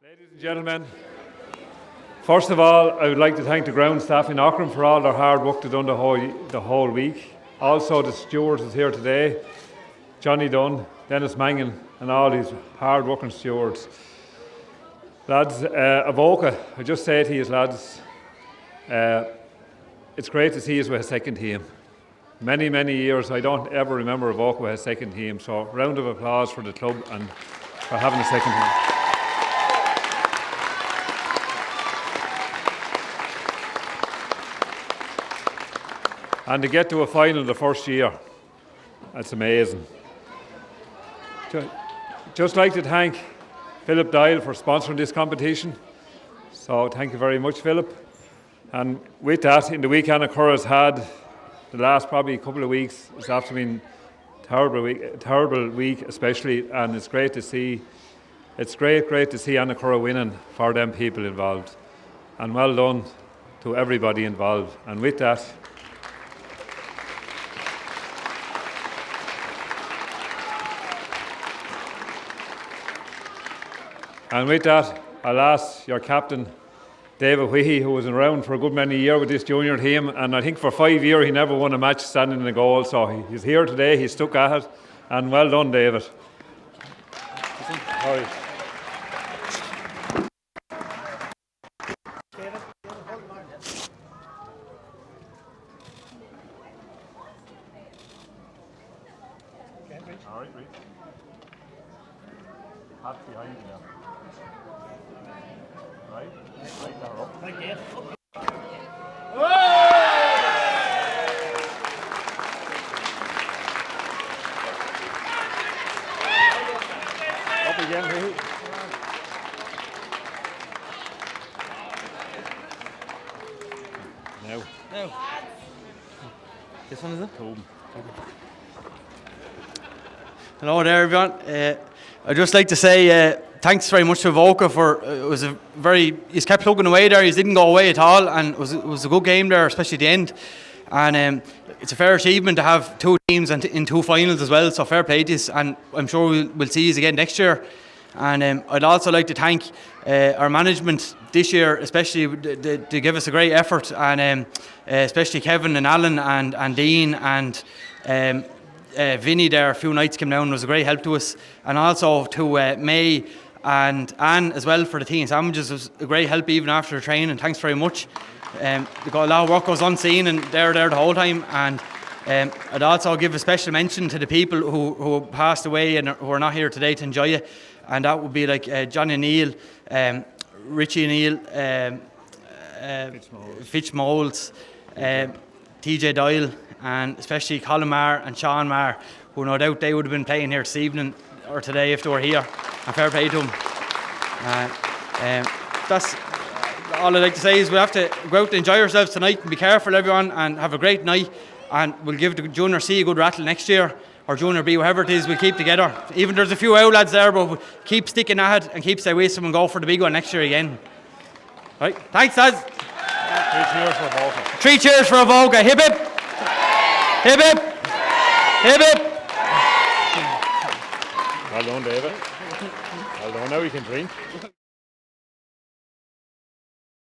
Ladies and gentlemen, first of all, I would like to thank the ground staff in Aughrim for all their hard work they've done the whole week. Also, the stewards is here today, Johnny Dunn, Dennis Mangan, and all these hard-working stewards. Lads, Avoca, I just say to you, lads, it's great to see us with a second team. Many, many years, I don't ever remember Avoca with a second team, so round of applause for the club and for having a second team. And to get to a final the first year, that's amazing. Just like to thank Philip Dial for sponsoring this competition. So thank you very much, Philip. And with that, in the week Annacurra's had, the last probably couple of weeks, it's after been terrible week especially, and it's great to see, great to see Annacurra winning for them people involved. And well done to everybody involved. And with that, I'll ask your captain, David Whitty, who was around for a good many years with this junior team, and I think for 5 years he never won a match standing in the goal, so he's here today, he's stuck at it, and well done, David. Sorry. All right, Reece. Pat behind you now. Right there up. Thank you. Up again, Reece. Now. This one is it? Cool. Hello there, everyone. I'd just like to say thanks very much to Avoca for he's kept plugging away there. He didn't go away at all, and it was a good game there, especially at the end. And it's a fair achievement to have two teams in two finals as well. So fair play to us, and I'm sure we'll see you again next year. And I'd also like to thank our management this year, especially to give us a great effort, and especially Kevin and Alan and Dean and Vinny there a few nights came down and was a great help to us, and also to May and Anne as well for the tea and sandwiches. It was a great help even after the training. Thanks very much. A lot of work goes unseen, and they're there the whole time. And I'd also give a special mention to the people who passed away and who are not here today to enjoy it, and that would be like Johnny Neal, Richie Neal, Fitch Moles, TJ Doyle, and especially Colin Marr and Sean Marr, who no doubt they would have been playing here this evening or today if they were here. And fair play to them. That's all I'd like to say is we have to go out and enjoy ourselves tonight and be careful, everyone, and have a great night. And we'll give the Junior C a good rattle next year, or Junior B, whatever it is, we'll keep together. Even there's a few out lads there, but we'll keep sticking at it and keep stay with them and go for the big one next year again. Right, thanks lads. 3 cheers for Avoca. 3 cheers for Avoca. Hip hip. Hip hip. Hip hip. Well done, David. Well done, now you can drink.